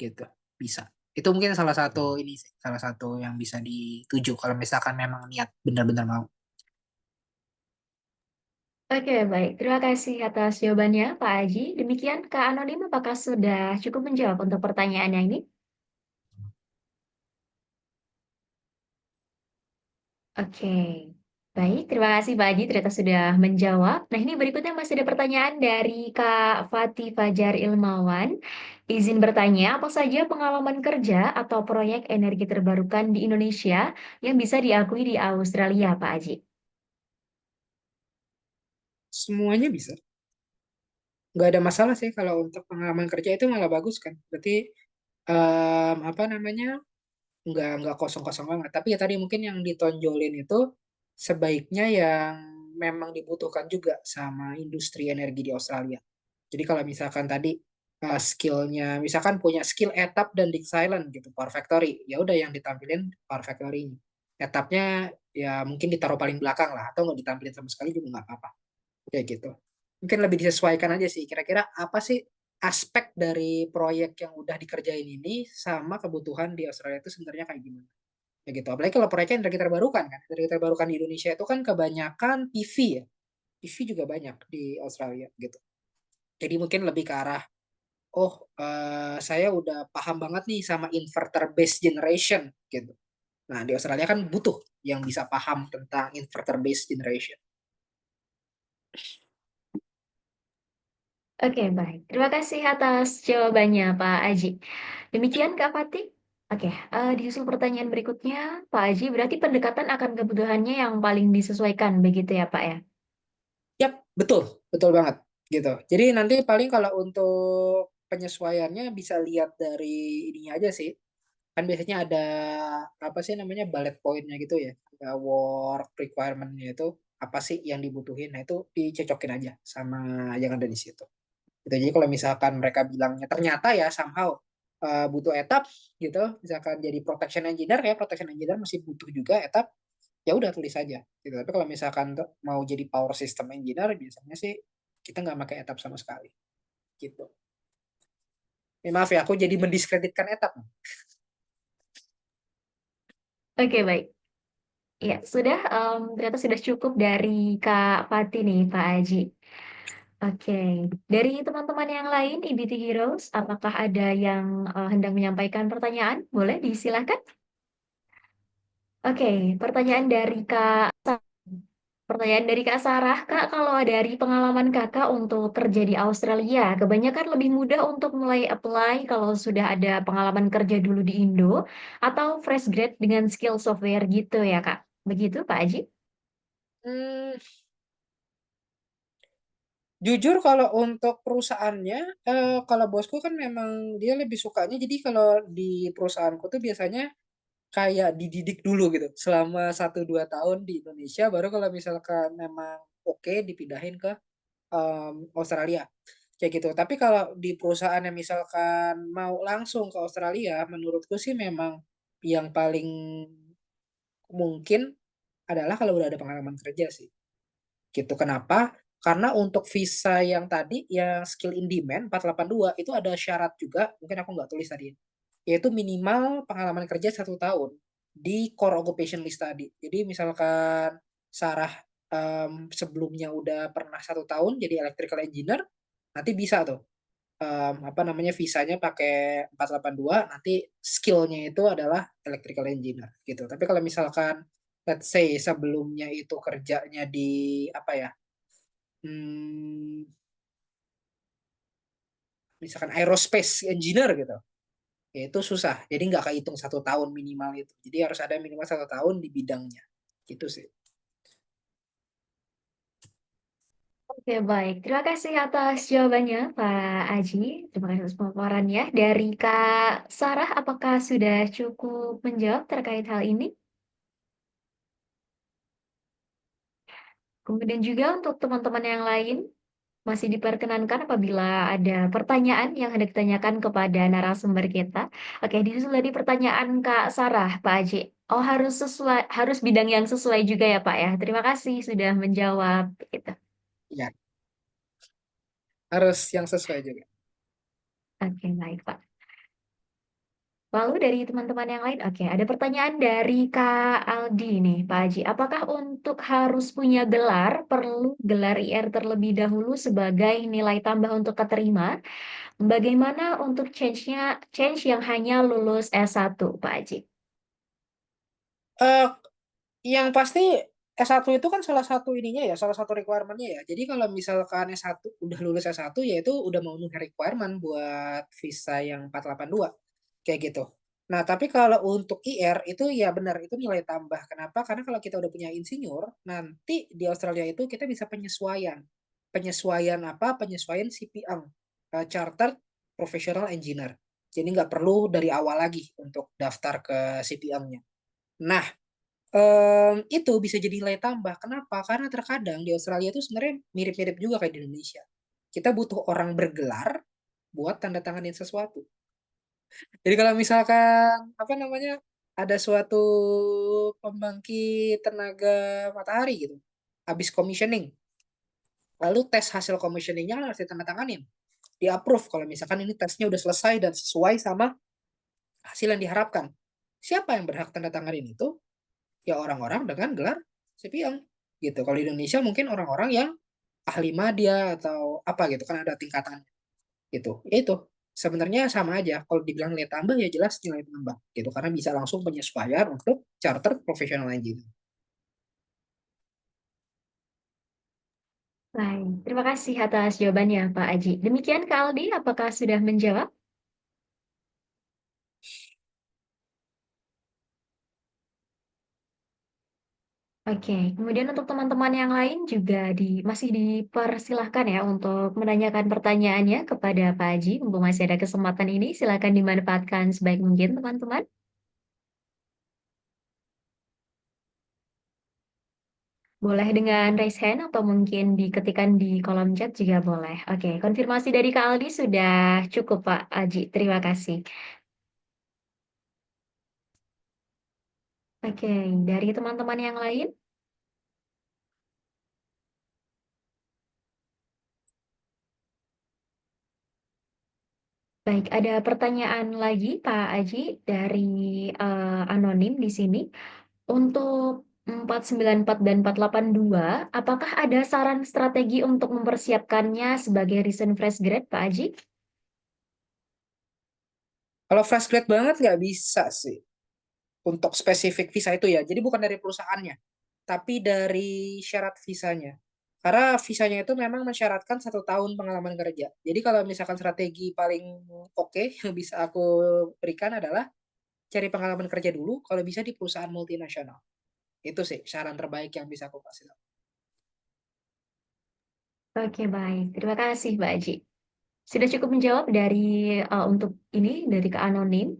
B: gitu, bisa. Itu mungkin salah satu ini sih, salah satu yang bisa dituju kalau misalkan memang niat benar-benar mau.
A: Oke, baik. Terima kasih atas jawabannya, Pak Aji. Demikian, Kak Anonim, apakah sudah cukup menjawab untuk pertanyaannya ini? Oke, baik. Terima kasih Pak Haji ternyata sudah menjawab. Nah ini berikutnya masih ada pertanyaan dari Kak Fatih Fajar Ilmawan. Izin bertanya, apa saja pengalaman kerja atau proyek energi terbarukan di Indonesia yang bisa diakui di Australia, Pak Haji?
B: Semuanya bisa, nggak ada masalah sih kalau untuk pengalaman kerja itu malah bagus kan, berarti apa namanya, nggak kosong-kosong banget, tapi ya tadi mungkin yang ditonjolin itu sebaiknya yang memang dibutuhkan juga sama industri energi di Australia. Jadi kalau misalkan tadi skillnya misalkan punya skill etap dan disk silent gitu power factory, ya udah yang ditampilin power factory-nya, etapnya ya mungkin ditaruh paling belakang lah atau nggak ditampilin sama sekali juga nggak apa-apa kayak gitu. Mungkin lebih disesuaikan aja sih kira-kira apa sih aspek dari proyek yang udah dikerjain ini sama kebutuhan di Australia itu sebenarnya kayak gimana ya gitu. Apalagi kalau proyeknya energi terbarukan kan, energi terbarukan di Indonesia itu kan kebanyakan PV ya, PV juga banyak di Australia gitu. Jadi mungkin lebih ke arah oh saya udah paham banget nih sama inverter based generation gitu. Nah di Australia kan butuh yang bisa paham tentang inverter based generation.
A: Oke, baik. Terima kasih atas jawabannya, Pak Aji. Demikian, Kak Fatih. Oke, disusul pertanyaan berikutnya, Pak Aji. Berarti pendekatan akan kebutuhannya yang paling disesuaikan, begitu ya, Pak ya?
B: Yap, betul, betul banget gitu. Jadi nanti paling kalau untuk penyesuaiannya bisa lihat dari ininya aja sih. Kan biasanya ada apa sih namanya bullet point-nya gitu ya. Ada work requirement-nya itu apa sih yang dibutuhin. Nah, itu dicocokin aja sama yang ada di situ. Gitu. Jadi kalau misalkan mereka bilangnya ternyata ya somehow
D: butuh etap gitu, misalkan jadi protection engineer, ya protection engineer masih butuh juga etap, ya udah tulis aja gitu. Tapi kalau misalkan mau jadi power system engineer, biasanya sih kita nggak pakai etap sama sekali gitu. Maaf ya, aku jadi mendiskreditkan etap.
A: Oke, baik. Ya, sudah, ternyata sudah cukup dari Kak Fatih nih, Pak Aji. Oke, dari teman-teman yang lain, EBT Heroes, apakah ada yang hendak menyampaikan pertanyaan? Boleh disilahkan. Oke, pertanyaan dari Kak Sarah, Kak, kalau dari pengalaman Kakak untuk kerja di Australia, kebanyakan lebih mudah untuk mulai apply kalau sudah ada pengalaman kerja dulu di Indo, atau fresh grade dengan skill software gitu ya, Kak? Begitu, Pak Aji?
D: Hmm, jujur kalau untuk perusahaannya, kalau bosku kan memang dia lebih sukanya, jadi kalau di perusahaanku tuh biasanya kayak dididik dulu gitu selama 1-2 tahun di Indonesia, baru kalau misalkan memang oke dipindahin ke Australia kayak gitu. Tapi kalau di perusahaan yang misalkan mau langsung ke Australia, menurutku sih memang yang paling mungkin adalah kalau udah ada pengalaman kerja sih gitu. Kenapa? Karena untuk visa yang tadi yang skill in demand 482 itu ada syarat juga, mungkin aku nggak tulis tadi, yaitu minimal pengalaman kerja 1 tahun di core occupation list tadi. Jadi misalkan Sarah sebelumnya udah pernah 1 tahun jadi electrical engineer, nanti bisa tuh apa namanya visanya pakai 482, nanti skillnya itu adalah electrical engineer gitu. Tapi kalau misalkan let's say sebelumnya itu kerjanya di apa ya, hmm, misalkan aerospace engineer gitu, ya itu susah. Jadi nggak kehitung 1 tahun minimal itu. Jadi harus ada minimal 1 tahun di bidangnya. Gitu sih.
A: Oke, baik. Terima kasih atas jawabannya, Pak Aji. Terima kasih atas pemaparannya. Dari Kak Sarah, apakah sudah cukup menjawab terkait hal ini? Kemudian juga untuk teman-teman yang lain, masih diperkenankan apabila ada pertanyaan yang hendak ditanyakan kepada narasumber kita. Oke, disusul dari pertanyaan Kak Sarah, Pak Aji. Oh, harus bidang yang sesuai juga ya, Pak ya. Terima kasih sudah menjawab. Gitu.
D: Ya, harus yang sesuai juga.
A: Oke, baik, Pak. Lalu dari teman-teman yang lain, oke, ada pertanyaan dari Kak Aldi nih, Pak Haji. Apakah untuk harus punya gelar, perlu gelar IR terlebih dahulu sebagai nilai tambah untuk keterima? Bagaimana untuk change yang hanya lulus S1, Pak Haji?
D: Eh, yang pasti S1 itu kan salah satu ininya ya, salah satu requirement-nya ya. Jadi kalau misalkan S1 udah lulus S1 ya itu udah memenuhi requirement buat visa yang 482 kayak gitu. Nah, tapi kalau untuk IR itu ya benar itu nilai tambah. Kenapa? Karena kalau kita udah punya insinyur, nanti di Australia itu kita bisa penyesuaian. Penyesuaian apa? Penyesuaian CPM, Chartered Professional Engineer. Jadi nggak perlu dari awal lagi untuk daftar ke CPM-nya. Nah, itu bisa jadi nilai tambah. Kenapa? Karena terkadang di Australia itu sebenarnya mirip-mirip juga kayak di Indonesia. Kita butuh orang bergelar buat tanda tanganin sesuatu. Jadi kalau misalkan apa namanya ada suatu pembangkit tenaga matahari gitu, habis commissioning, lalu tes hasil commissioningnya kan harus ditandatanganin, di approve kalau misalkan ini tesnya udah selesai dan sesuai sama hasil yang diharapkan. Siapa yang berhak tanda tanganin itu? Ya orang-orang dengan gelar CPM gitu. Kalau di Indonesia mungkin orang-orang yang ahli madya atau apa gitu kan ada tingkatan gitu. Ya itu sebenarnya sama aja. Kalau dibilang nilai tambah ya jelas nilai tambah gitu karena bisa langsung penyesuaian untuk charter professional engineer.
A: Baik, terima kasih atas jawabannya, Pak Aji. Demikian Kak Aldi, apakah sudah menjawab? Oke, kemudian untuk teman-teman yang lain juga masih dipersilahkan ya untuk menanyakan pertanyaannya kepada Pak Haji. Mumpung masih ada kesempatan ini, silakan dimanfaatkan sebaik mungkin teman-teman. Boleh dengan raise hand atau mungkin diketikkan di kolom chat juga boleh. Oke, konfirmasi dari Kak Aldi sudah cukup, Pak Aji. Terima kasih. Oke, dari teman-teman yang lain? Baik, ada pertanyaan lagi Pak Aji dari anonim di sini. Untuk 494 dan 482, apakah ada saran strategi untuk mempersiapkannya sebagai recent fresh grade, Pak Aji?
D: Kalau fresh grade banget nggak bisa sih untuk spesifik visa itu ya. Jadi bukan dari perusahaannya, tapi dari syarat visanya. Karena visanya itu memang mensyaratkan 1 tahun pengalaman kerja. Jadi kalau misalkan strategi paling oke yang bisa aku berikan adalah cari pengalaman kerja dulu, kalau bisa di perusahaan multinasional. Itu sih saran terbaik yang bisa aku kasih tahu.
A: Oke, baik. Terima kasih, Pak Aji. Sudah cukup menjawab dari untuk ini dari Kak Anonim.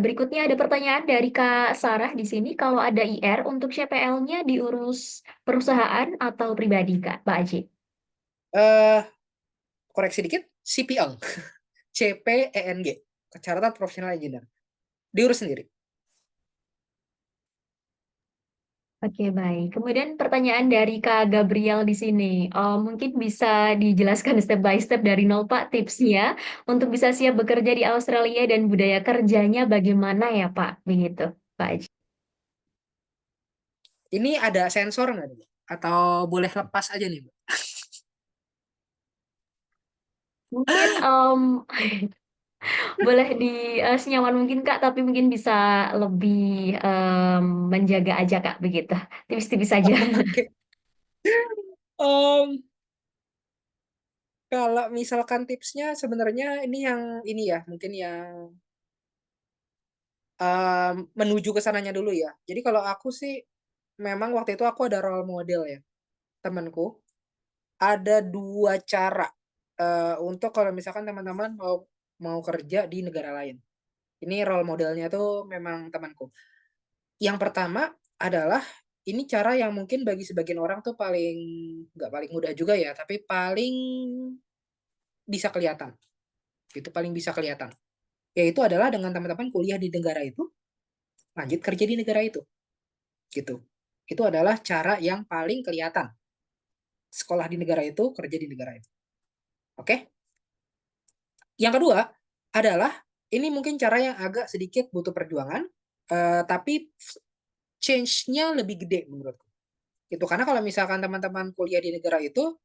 A: Berikutnya ada pertanyaan dari Kak Sarah di sini. Kalau ada IR untuk CPL-nya diurus perusahaan atau pribadi, Kak, Pak Aji?
D: Eh, koreksi dikit, CPL, CPENG, Kecerdasan Profesional Engineer. Diurus sendiri.
A: Oke, baik. Kemudian pertanyaan dari Kak Gabriel di sini. Mungkin bisa dijelaskan step by step dari nol, Pak, tipsnya untuk bisa siap bekerja di Australia dan budaya kerjanya bagaimana ya, Pak? Begitu, Pak Aji.
D: Ini ada sensor nggak nih? Atau boleh lepas aja nih, Mbak?
A: Mungkin boleh di senyaman mungkin, Kak, tapi mungkin bisa lebih menjaga aja, Kak, begitu. Tipis-tipis saja.
D: Oke. Em, kalau misalkan tipsnya sebenarnya ini yang ini ya, mungkin yang menuju ke sananya dulu ya. Jadi kalau aku sih memang waktu itu aku ada role model ya, temanku. Ada 2 cara untuk kalau misalkan teman-teman mau mau kerja di negara lain. Ini role modelnya tuh memang temanku. Yang pertama adalah ini cara yang mungkin bagi sebagian orang tuh paling nggak paling mudah juga ya, tapi paling bisa kelihatan. Itu paling bisa kelihatan. Yaitu adalah dengan teman-teman kuliah di negara itu, lanjut kerja di negara itu. Gitu. Itu adalah cara yang paling kelihatan. Sekolah di negara itu, kerja di negara itu. Oke? Yang kedua adalah ini mungkin cara yang agak sedikit butuh perjuangan, tapi change-nya lebih gede menurutku. Itu karena kalau misalkan teman-teman kuliah di negara itu,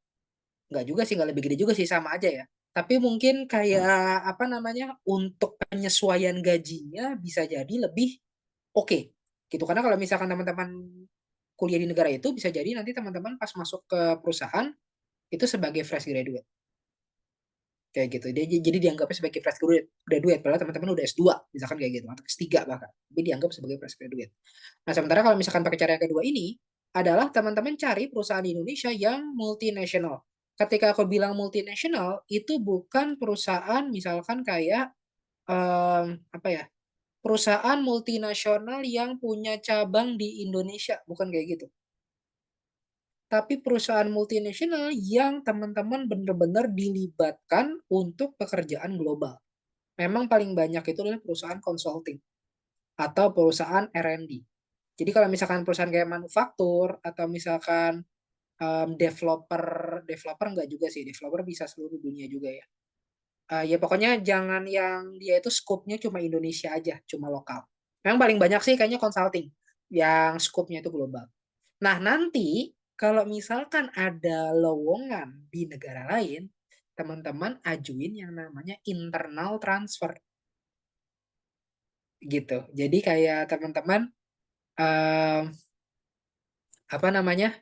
D: nggak juga sih, nggak lebih gede juga sih, sama aja ya. Tapi mungkin kayak apa namanya, untuk penyesuaian gajinya bisa jadi lebih oke. Gitu. Karena kalau misalkan teman-teman kuliah di negara itu, bisa jadi nanti teman-teman pas masuk ke perusahaan, itu sebagai fresh graduate. Kayak gitu. Jadi dianggapnya sebagai fresh graduate, padahal teman-teman udah S2, misalkan kayak gitu, atau S3 bahkan. Tapi dianggap sebagai fresh graduate. Nah, sementara kalau misalkan pakai cara yang kedua ini, adalah teman-teman cari perusahaan di Indonesia yang multinasional. Ketika aku bilang multinasional, itu bukan perusahaan misalkan kayak apa ya? Perusahaan multinasional yang punya cabang di Indonesia, bukan kayak gitu. Tapi perusahaan multinasional yang teman-teman benar-benar dilibatkan untuk pekerjaan global. Memang paling banyak itu adalah perusahaan consulting atau perusahaan R&D. Jadi kalau misalkan perusahaan kayak manufaktur atau misalkan developer, developer enggak juga sih, developer bisa seluruh dunia juga ya. Ya pokoknya jangan yang dia itu scope-nya cuma Indonesia aja, cuma lokal. Memang paling banyak sih kayaknya consulting yang scope-nya itu global. Nah, nanti kalau misalkan ada lowongan di negara lain, teman-teman ajuin yang namanya internal transfer gitu. Jadi kayak teman-teman eh, apa namanya,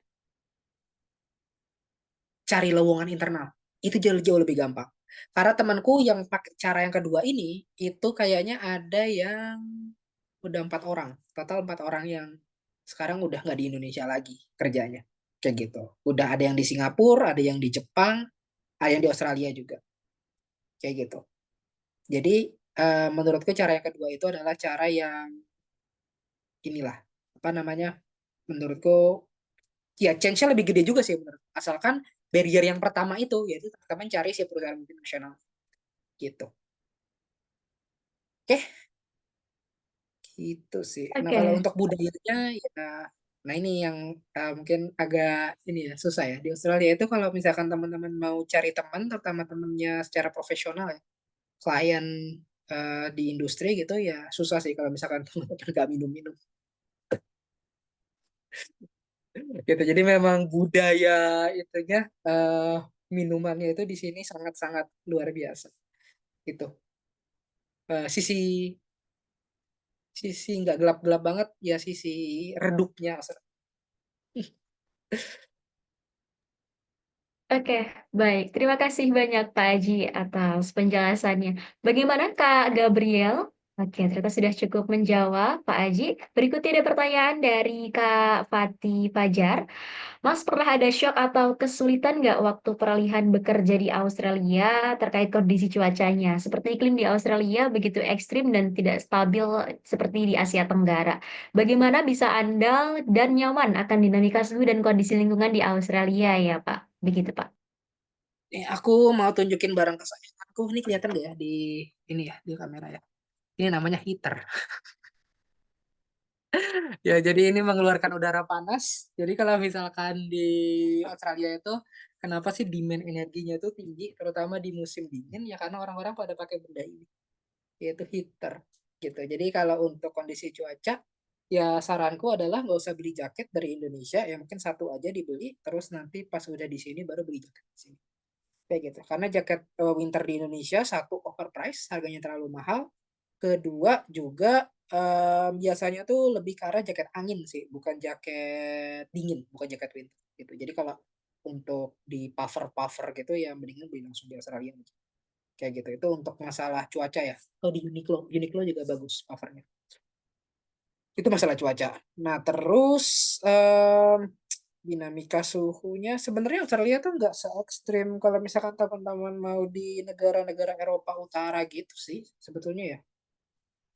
D: cari lowongan internal. Itu jauh-jauh lebih gampang. Karena temanku yang pakai cara yang kedua ini, itu kayaknya ada yang udah 4 orang. Total 4 orang yang sekarang udah nggak di Indonesia lagi kerjanya. Kayak gitu. Udah ada yang di Singapura, ada yang di Jepang, ada yang di Australia juga. Kayak gitu. Jadi menurutku cara yang kedua itu adalah cara yang inilah, apa namanya, menurutku ya change-nya lebih gede juga sih menurut. Asalkan barrier yang pertama itu yaitu teman-teman cari si perusahaan multinasional gitu. Oke, gitu sih. Nah, kalau
A: Oke.
D: untuk budayanya ya, nah ini yang mungkin agak ini ya susah ya di Australia itu kalau misalkan teman-teman mau cari teman, terutama temennya secara profesional ya, klien di industri gitu ya susah sih kalau misalkan teman-teman nggak minum-minum gitu. Jadi memang budaya itunya minumannya itu di sini sangat-sangat luar biasa gitu. Sisi sisi nggak gelap-gelap banget ya sisi redupnya.
A: Oke, baik. Terima kasih banyak Pak Aji atas penjelasannya. Bagaimana Kak Gabriel? Oke, ternyata sudah cukup menjawab Pak Aji. Berikutnya ada pertanyaan dari Kak Fatih Fajar. Mas pernah ada shock atau kesulitan nggak waktu peralihan bekerja di Australia terkait kondisi cuacanya? Seperti iklim di Australia begitu ekstrim dan tidak stabil seperti di Asia Tenggara. Bagaimana bisa andal dan nyaman akan dinamika suhu dan kondisi lingkungan di Australia ya Pak? Begitu Pak.
D: Aku mau tunjukin barang kesayanganku. Ini kelihatan nggak ya di ini ya di kamera ya. Ini namanya heater. Ya, jadi ini mengeluarkan udara panas. Jadi kalau misalkan di Australia itu, kenapa sih demand energinya itu tinggi, terutama di musim dingin? Ya karena orang-orang pada pakai benda ini, yaitu heater. Gitu. Jadi kalau untuk kondisi cuaca, ya saranku adalah nggak usah beli jaket dari Indonesia. Ya mungkin satu aja dibeli, terus nanti pas udah di sini baru beli jaket di sini. Kayak gitu. Karena jaket winter di Indonesia satu overprice, harganya terlalu mahal. Kedua juga biasanya tuh lebih ke arah jaket angin sih, bukan jaket dingin, bukan jaket winter gitu. Jadi kalau untuk di puffer-puffer gitu ya mendingan beli langsung di Australia aja. Kayak gitu. Itu untuk masalah cuaca ya. Oh di Uniqlo, Uniqlo juga bagus puffernya. Itu masalah cuaca. Nah terus dinamika suhunya sebenarnya Australia tuh nggak se ekstrim kalau misalkan teman-teman mau di negara-negara Eropa Utara gitu sih sebetulnya ya.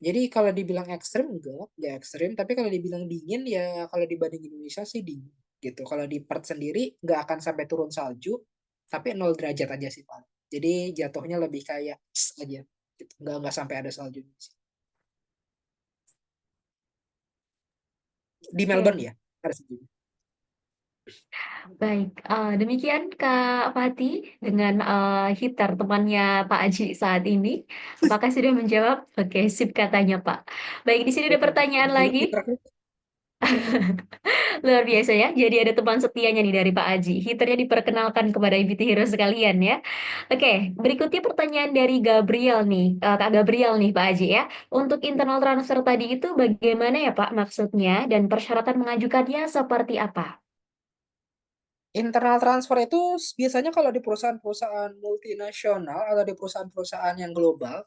D: Jadi kalau dibilang ekstrim enggak ekstrim. Tapi kalau dibilang dingin ya kalau dibanding Indonesia sih dingin gitu. Kalau di Perth sendiri nggak akan sampai turun salju, tapi 0 derajat aja sih paling. Jadi jatuhnya lebih kayak es aja gitu. Nggak sampai ada salju di Melbourne
A: Oke,
D: ya ada salju.
A: baik. Demikian Kak Fatih dengan hitar temannya Pak Aji saat ini. Apakah sudah menjawab? Oke, sip katanya Pak. Baik, di sini ada pertanyaan
D: Dulu
A: lagi.
D: heater
A: Luar biasa ya. Jadi ada teman setianya nih dari Pak Aji. Heaternya diperkenalkan kepada IBT Hero sekalian ya. Oke, berikutnya pertanyaan dari Gabriel nih. Kak Gabriel nih Pak Aji ya. Untuk internal transfer tadi itu bagaimana ya Pak maksudnya dan persyaratan mengajukannya seperti apa?
D: internal transfer itu biasanya kalau di perusahaan-perusahaan multinasional atau di perusahaan-perusahaan yang global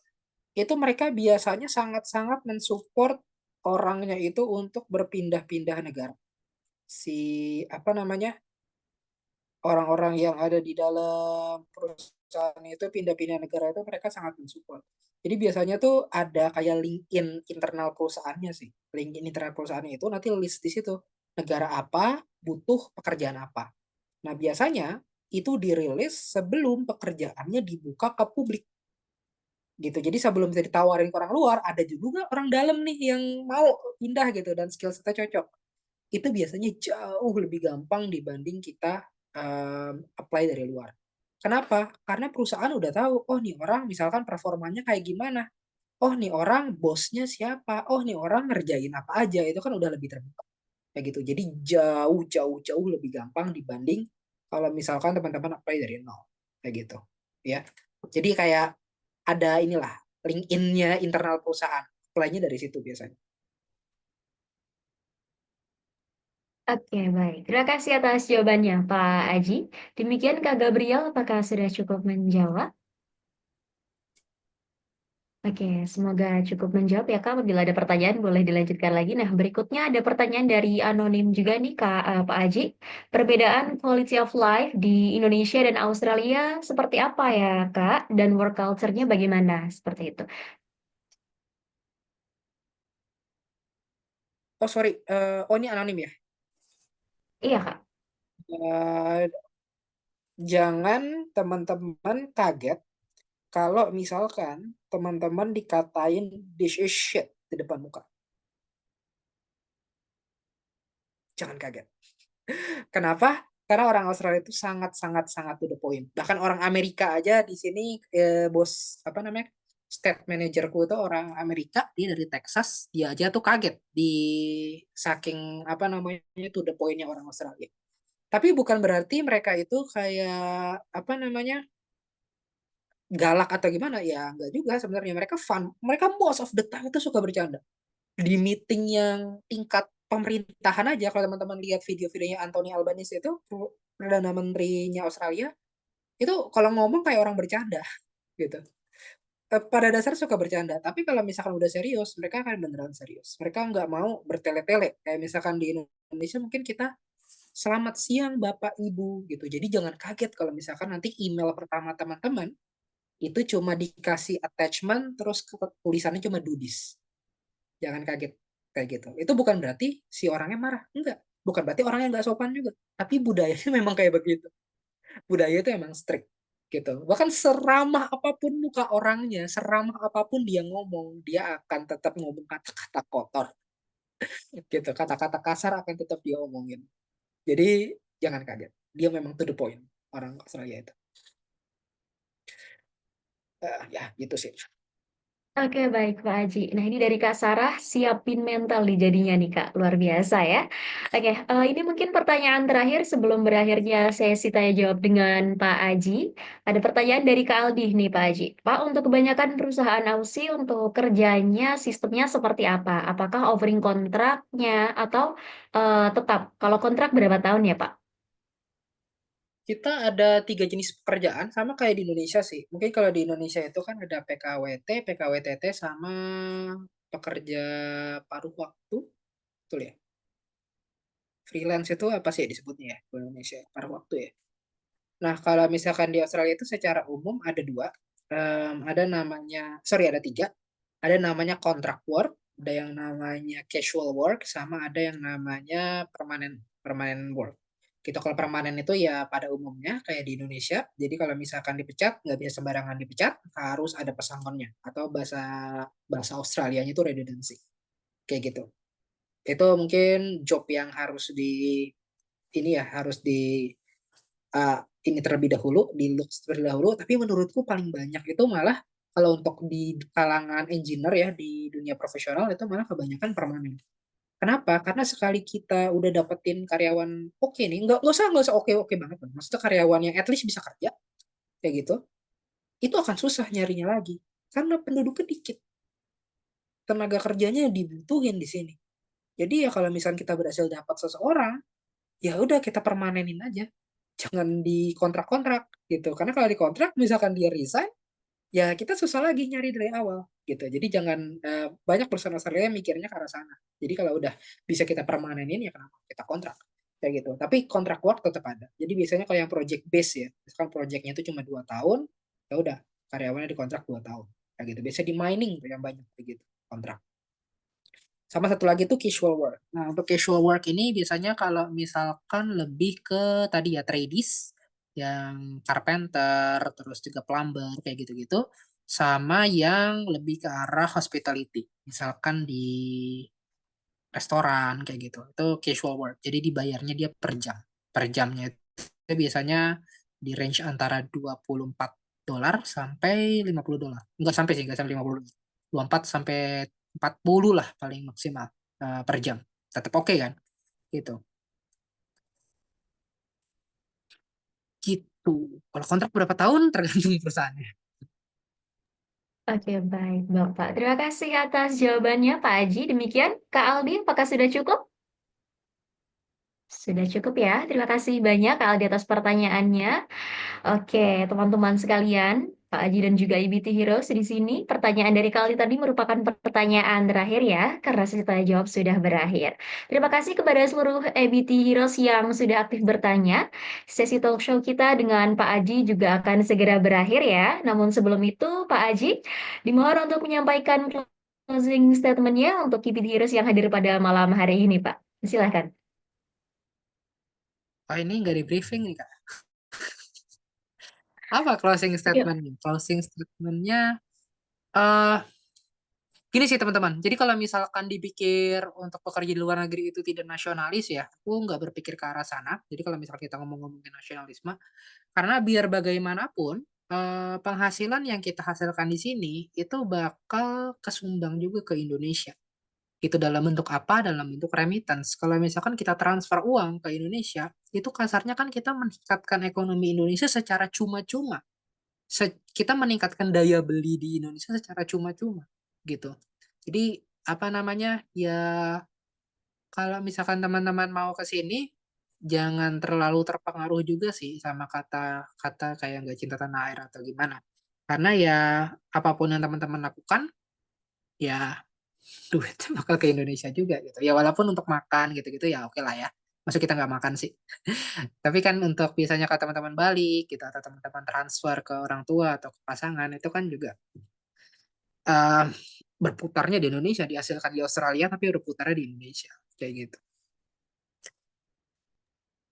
D: itu mereka biasanya sangat-sangat mensupport orangnya itu untuk berpindah-pindah negara. Si apa namanya orang-orang yang ada di dalam perusahaan itu pindah-pindah negara itu mereka sangat mensupport. Jadi biasanya tuh ada kayak LinkedIn internal perusahaannya sih. LinkedIn internal perusahaannya itu nanti list di situ negara apa butuh pekerjaan apa. Nah biasanya itu dirilis sebelum pekerjaannya dibuka ke publik gitu. Jadi sebelum bisa ditawarin ke orang luar, ada juga orang dalam nih yang mau pindah gitu dan skill setnya cocok. Itu biasanya jauh lebih gampang dibanding kita apply dari luar. Kenapa? Karena perusahaan udah tahu, oh nih orang misalkan performanya kayak gimana. Oh nih orang bosnya siapa. Oh nih orang ngerjain apa aja. Itu kan udah lebih terbuka. Kayak gitu. Jadi jauh, jauh, jauh lebih gampang dibanding kalau misalkan teman-teman apply dari nol. Kayak gitu. Ya. Jadi kayak ada inilah LinkedIn-nya internal perusahaan. Apply-nya dari situ biasanya.
A: Oke, baik. Terima kasih atas jawabannya, Pak Aji. Demikian Kak Gabriel, apakah sudah cukup menjawab? Oke, semoga cukup menjawab ya Kak. Apabila ada pertanyaan boleh dilanjutkan lagi. Nah, berikutnya ada pertanyaan dari anonim juga nih Kak, Pak Aji. Perbedaan quality of life di Indonesia dan Australia seperti apa ya Kak? Dan work culture-nya bagaimana? Seperti itu.
D: Oh sorry, oh ini anonim ya?
A: Iya Kak.
D: Eh, jangan teman-teman kaget kalau misalkan teman-teman dikatain this is shit di depan muka. Jangan kaget. Kenapa? Karena orang Australia itu sangat to the point. Bahkan orang Amerika aja di sini, bos apa namanya, state manajerku itu orang Amerika, dia dari Texas, dia aja tuh kaget di saking apa namanya to the pointnya orang Australia. Tapi bukan berarti mereka itu kayak apa namanya galak atau gimana ya, enggak juga sebenarnya, mereka fun, mereka most of the time itu suka bercanda di meeting yang tingkat pemerintahan aja. Kalau teman-teman lihat video-videonya Anthony Albanese itu, Perdana Menterinya Australia, itu kalau ngomong kayak orang bercanda gitu. Pada dasar suka bercanda, tapi kalau misalkan udah serius, mereka akan beneran serius. Mereka nggak mau bertele-tele. Kayak misalkan di Indonesia mungkin kita selamat siang Bapak Ibu gitu. Jadi jangan kaget kalau misalkan nanti email pertama teman-teman itu cuma dikasih attachment terus tulisannya cuma dudis. Jangan kaget kayak gitu. Itu bukan berarti si orangnya marah, enggak. Bukan berarti orangnya nggak sopan juga. Tapi budayanya memang kayak begitu. Budaya itu emang strict gitu. Bahkan seramah apapun muka orangnya, seramah apapun dia ngomong, dia akan tetap ngomong kata-kata kotor gitu. Kata-kata kasar akan tetap dia omongin. Jadi jangan kaget. Dia memang to the point orang Australia itu. Ya gitu sih.
A: Oke, baik Pak Aji. Nah, ini dari Kak Sarah, siapin mental nih jadinya nih Kak, luar biasa ya. Oke, ini mungkin pertanyaan terakhir sebelum berakhirnya sesi tanya jawab dengan Pak Aji. Ada pertanyaan dari Kak Aldi nih Pak Aji. Pak, untuk kebanyakan perusahaan Aussie untuk kerjanya sistemnya seperti apa? Apakah offering kontraknya atau tetap? Kalau kontrak berapa tahun ya Pak?
D: Kita ada 3 jenis pekerjaan sama kayak di Indonesia sih. Mungkin kalau di Indonesia itu kan ada PKWT, PKWTT sama pekerja paruh waktu, betul ya? Freelance itu apa sih disebutnya ya di Indonesia? Paruh waktu ya. Nah, kalau misalkan di Australia itu secara umum ada dua. Ada namanya, sorry ada tiga. Ada namanya contract work, ada yang namanya casual work, sama ada yang namanya permanent work. Gitu, kalau permanen itu ya pada umumnya kayak di Indonesia. Jadi kalau misalkan dipecat, nggak bisa sembarangan dipecat, harus ada pesangonnya. Atau bahasa bahasa Australianya itu redundancy. Kayak gitu. Itu mungkin job yang harus ini ya, harus uh, ini terlebih dahulu, di look terlebih dahulu. Tapi menurutku paling banyak itu malah kalau untuk di kalangan engineer ya di dunia profesional itu malah kebanyakan permanen. Kenapa? Karena sekali kita udah dapetin karyawan oke nih, nggak usah oke banget, maksudnya karyawan yang at least bisa kerja kayak gitu, itu akan susah nyarinya lagi karena penduduknya dikit, tenaga kerjanya dibutuhin di sini. Jadi ya kalau misalnya kita berhasil dapat seseorang, ya udah kita permanenin aja, jangan dikontrak-kontrak gitu. Karena kalau dikontrak misalkan dia resign, ya kita susah lagi nyari dari awal gitu. Jadi jangan, banyak perusahaan Australia mikirnya ke arah sana. Jadi kalau udah bisa kita permanenin ya kenapa kita kontrak kayak gitu. Tapi kontrak work tetap ada. Jadi biasanya kalau yang project base ya, misalkan projectnya itu cuma 2 tahun, ya udah karyawannya dikontrak 2 tahun kayak gitu. Biasanya di mining tuh yang banyak kayak gitu kontrak. Sama satu lagi tuh casual work. Nah, untuk casual work ini biasanya kalau misalkan lebih ke tadi ya tradies, yang carpenter, terus juga plumber, kayak gitu-gitu. Sama yang lebih ke arah hospitality. Misalkan di restoran, kayak gitu. Itu casual work. Jadi dibayarnya dia per jam. Per jamnya itu biasanya di range antara $24 sampai $50. Enggak sampai sih, enggak sampai $50. 24 sampai 40 lah paling maksimal, per jam. Tetap oke kan? Gitu. Gitu. Kalau kontrak berapa tahun tergantung perusahaannya.
A: Oke, baik Bapak. Terima kasih atas jawabannya Pak Aji. Demikian, Kak Aldi, apakah sudah cukup? Sudah cukup ya. Terima kasih banyak Kak Aldi atas pertanyaannya. Oke, teman-teman sekalian, Pak Aji dan juga IBT Heroes di sini. Pertanyaan dari Kak Aldi tadi merupakan pertanyaan terakhir ya, karena sesi tanya jawab sudah berakhir. Terima kasih kepada seluruh IBT Heroes yang sudah aktif bertanya. Sesi talk show kita dengan Pak Aji juga akan segera berakhir ya. Namun sebelum itu, Pak Aji dimohon untuk menyampaikan closing statement-nya untuk IBT Heroes yang hadir pada malam hari ini, Pak. Silakan.
D: Oh, ini nggak di briefing nih, Kak. Apa closing
A: Yuk.
D: statementnya? Closing statementnya, eh gini sih teman-teman. Jadi kalau misalkan dipikir untuk pekerja di luar negeri itu tidak nasionalis ya, aku nggak berpikir ke arah sana. Jadi kalau misal kita ngomongin nasionalisme, karena biar bagaimanapun penghasilan yang kita hasilkan di sini itu bakal kesumbang juga ke Indonesia. Itu dalam bentuk apa? Dalam bentuk remittance. Kalau misalkan kita transfer uang ke Indonesia, itu kasarnya kan kita meningkatkan ekonomi Indonesia secara cuma-cuma. Kita meningkatkan daya beli di Indonesia secara cuma-cuma gitu. Jadi apa namanya? Ya kalau misalkan teman-teman mau ke sini, jangan terlalu terpengaruh juga sih sama kata-kata kayak nggak cinta tanah air atau gimana. Karena ya apapun yang teman-teman lakukan, ya duitnya bakal ke Indonesia juga gitu. Ya walaupun untuk makan gitu-gitu ya oke lah ya. Maksud kita nggak makan sih. Tapi kan untuk biasanya kalau teman-teman balik gitu atau teman-teman transfer ke orang tua atau ke pasangan itu kan juga eh, berputarnya di Indonesia, dihasilkan di Australia tapi berputarnya di Indonesia kayak gitu.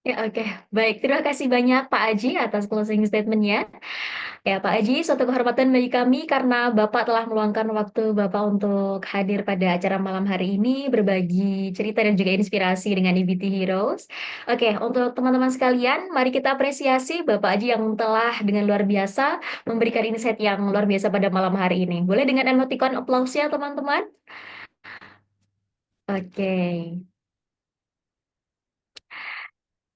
A: Ya, oke. Baik, terima kasih banyak Pak Aji atas closing statement-nya. Ya, Pak Aji, suatu kehormatan bagi kami karena Bapak telah meluangkan waktu Bapak untuk hadir pada acara malam hari ini, berbagi cerita dan juga inspirasi dengan EBT Heroes. Oke, untuk teman-teman sekalian, mari kita apresiasi Bapak Aji yang telah dengan luar biasa memberikan insight yang luar biasa pada malam hari ini. Boleh dengan emoticon applause ya, teman-teman? Oke,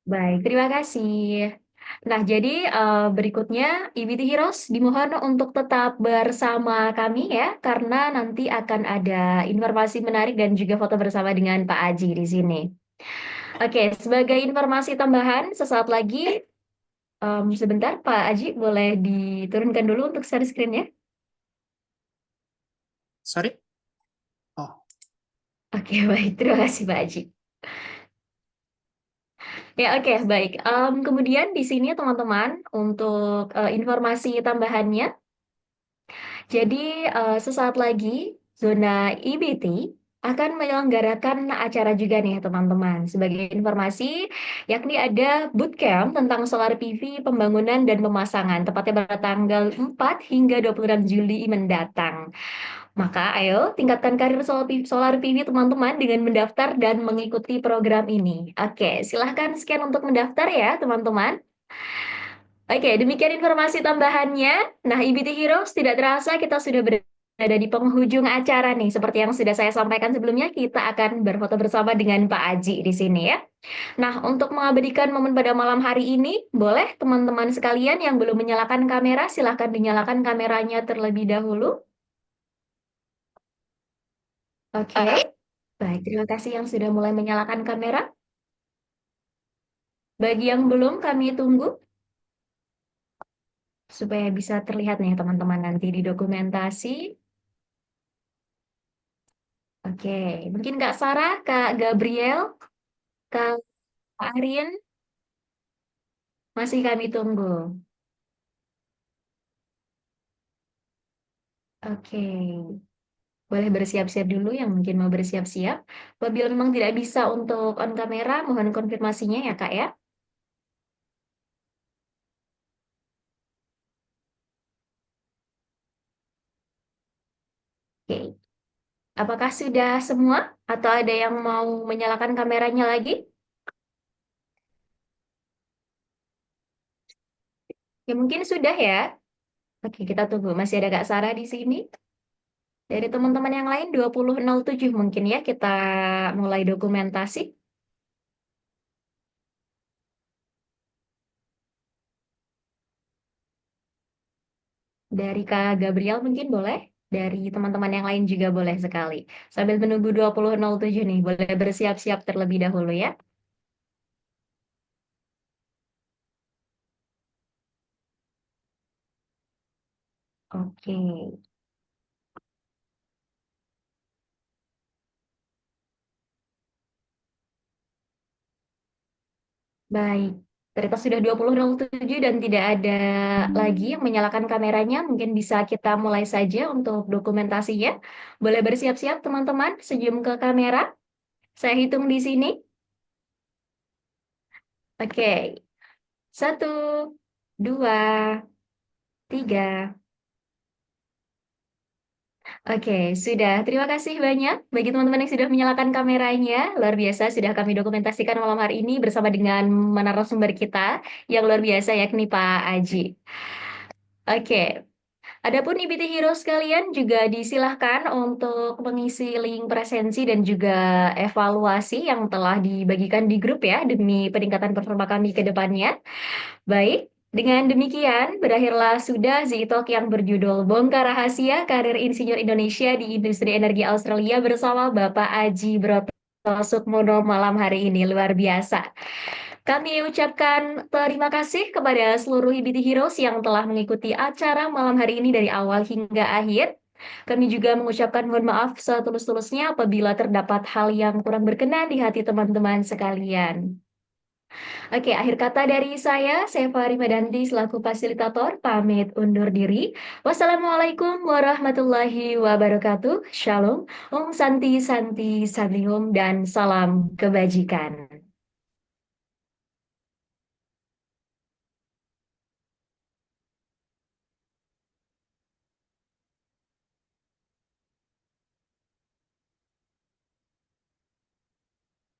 A: baik, terima kasih. Nah, jadi berikutnya EBT Heroes dimohon untuk tetap bersama kami ya, karena nanti akan ada informasi menarik dan juga foto bersama dengan Pak Aji di sini. Oke, sebagai informasi tambahan, sesaat lagi, sebentar Pak Aji boleh diturunkan dulu untuk share screen-nya.
D: Sorry? Oh,
A: Oke, baik, terima kasih Pak Aji. Ya, oke, baik. Kemudian di sini teman-teman, untuk informasi tambahannya, jadi sesaat lagi zona EBT akan menyelenggarakan acara juga nih teman-teman. Sebagai informasi, yakni ada bootcamp tentang solar PV pembangunan dan pemasangan, tepatnya pada tanggal 4 hingga 26 Juli mendatang. Maka ayo tingkatkan karir solar PV teman-teman dengan mendaftar dan mengikuti program ini. Oke, silahkan scan untuk mendaftar ya teman-teman. Oke, demikian informasi tambahannya. Nah, EBT Heroes tidak terasa kita sudah berada di penghujung acara nih. Seperti yang sudah saya sampaikan sebelumnya, kita akan berfoto bersama dengan Pak Aji di sini ya. Nah, untuk mengabadikan momen pada malam hari ini, boleh teman-teman sekalian yang belum menyalakan kamera, silahkan dinyalakan kameranya terlebih dahulu. Oke, baik. Terima kasih yang sudah mulai menyalakan kamera. Bagi yang belum, kami tunggu supaya bisa terlihat nih teman-teman nanti di dokumentasi. Oke, mungkin Kak Sarah, Kak Gabriel, Kak Arin, masih kami tunggu. Oke, boleh bersiap-siap dulu yang mungkin mau bersiap-siap. Apabila memang tidak bisa untuk on kamera, mohon konfirmasinya ya Kak ya. Oke, apakah sudah semua atau ada yang mau menyalakan kameranya lagi? Ya mungkin sudah ya. Oke, kita tunggu. Masih ada Kak Sarah di sini. Dari teman-teman yang lain 20.07 mungkin ya kita mulai dokumentasi. Dari Kak Gabriel mungkin boleh. Dari teman-teman yang lain juga boleh sekali. Sambil menunggu 20.07 nih, boleh bersiap-siap terlebih dahulu ya. Oke, baik. Ternyata sudah 20.07 dan tidak ada lagi yang menyalakan kameranya. Mungkin bisa kita mulai saja untuk dokumentasinya. Boleh bersiap-siap teman-teman, senyum ke kamera. Saya hitung di sini. Oke, 1, 2, 3. Oke, sudah. Terima kasih banyak bagi teman-teman yang sudah menyalakan kameranya. Luar biasa, sudah kami dokumentasikan malam hari ini bersama dengan narasumber kita yang luar biasa yakni Pak Aji. Oke, adapun IBT Hero sekalian juga disilahkan untuk mengisi link presensi dan juga evaluasi yang telah dibagikan di grup ya demi peningkatan performa kami ke depannya. Baik, dengan demikian berakhirlah sudah Z-Talk yang berjudul Bongkar Rahasia Karir Insinyur Indonesia di Industri Energi Australia bersama Bapak Aji Broto Sukmono malam hari ini. Luar biasa. Kami ucapkan terima kasih kepada seluruh IBT Heroes yang telah mengikuti acara malam hari ini dari awal hingga akhir. Kami juga mengucapkan mohon maaf setulus-tulusnya apabila terdapat hal yang kurang berkenan di hati teman-teman sekalian. Oke, akhir kata dari saya Fahri Medanti selaku fasilitator, pamit undur diri. Wassalamualaikum warahmatullahi wabarakatuh. Shalom, Om Santi Santi Santi Om, dan salam kebajikan.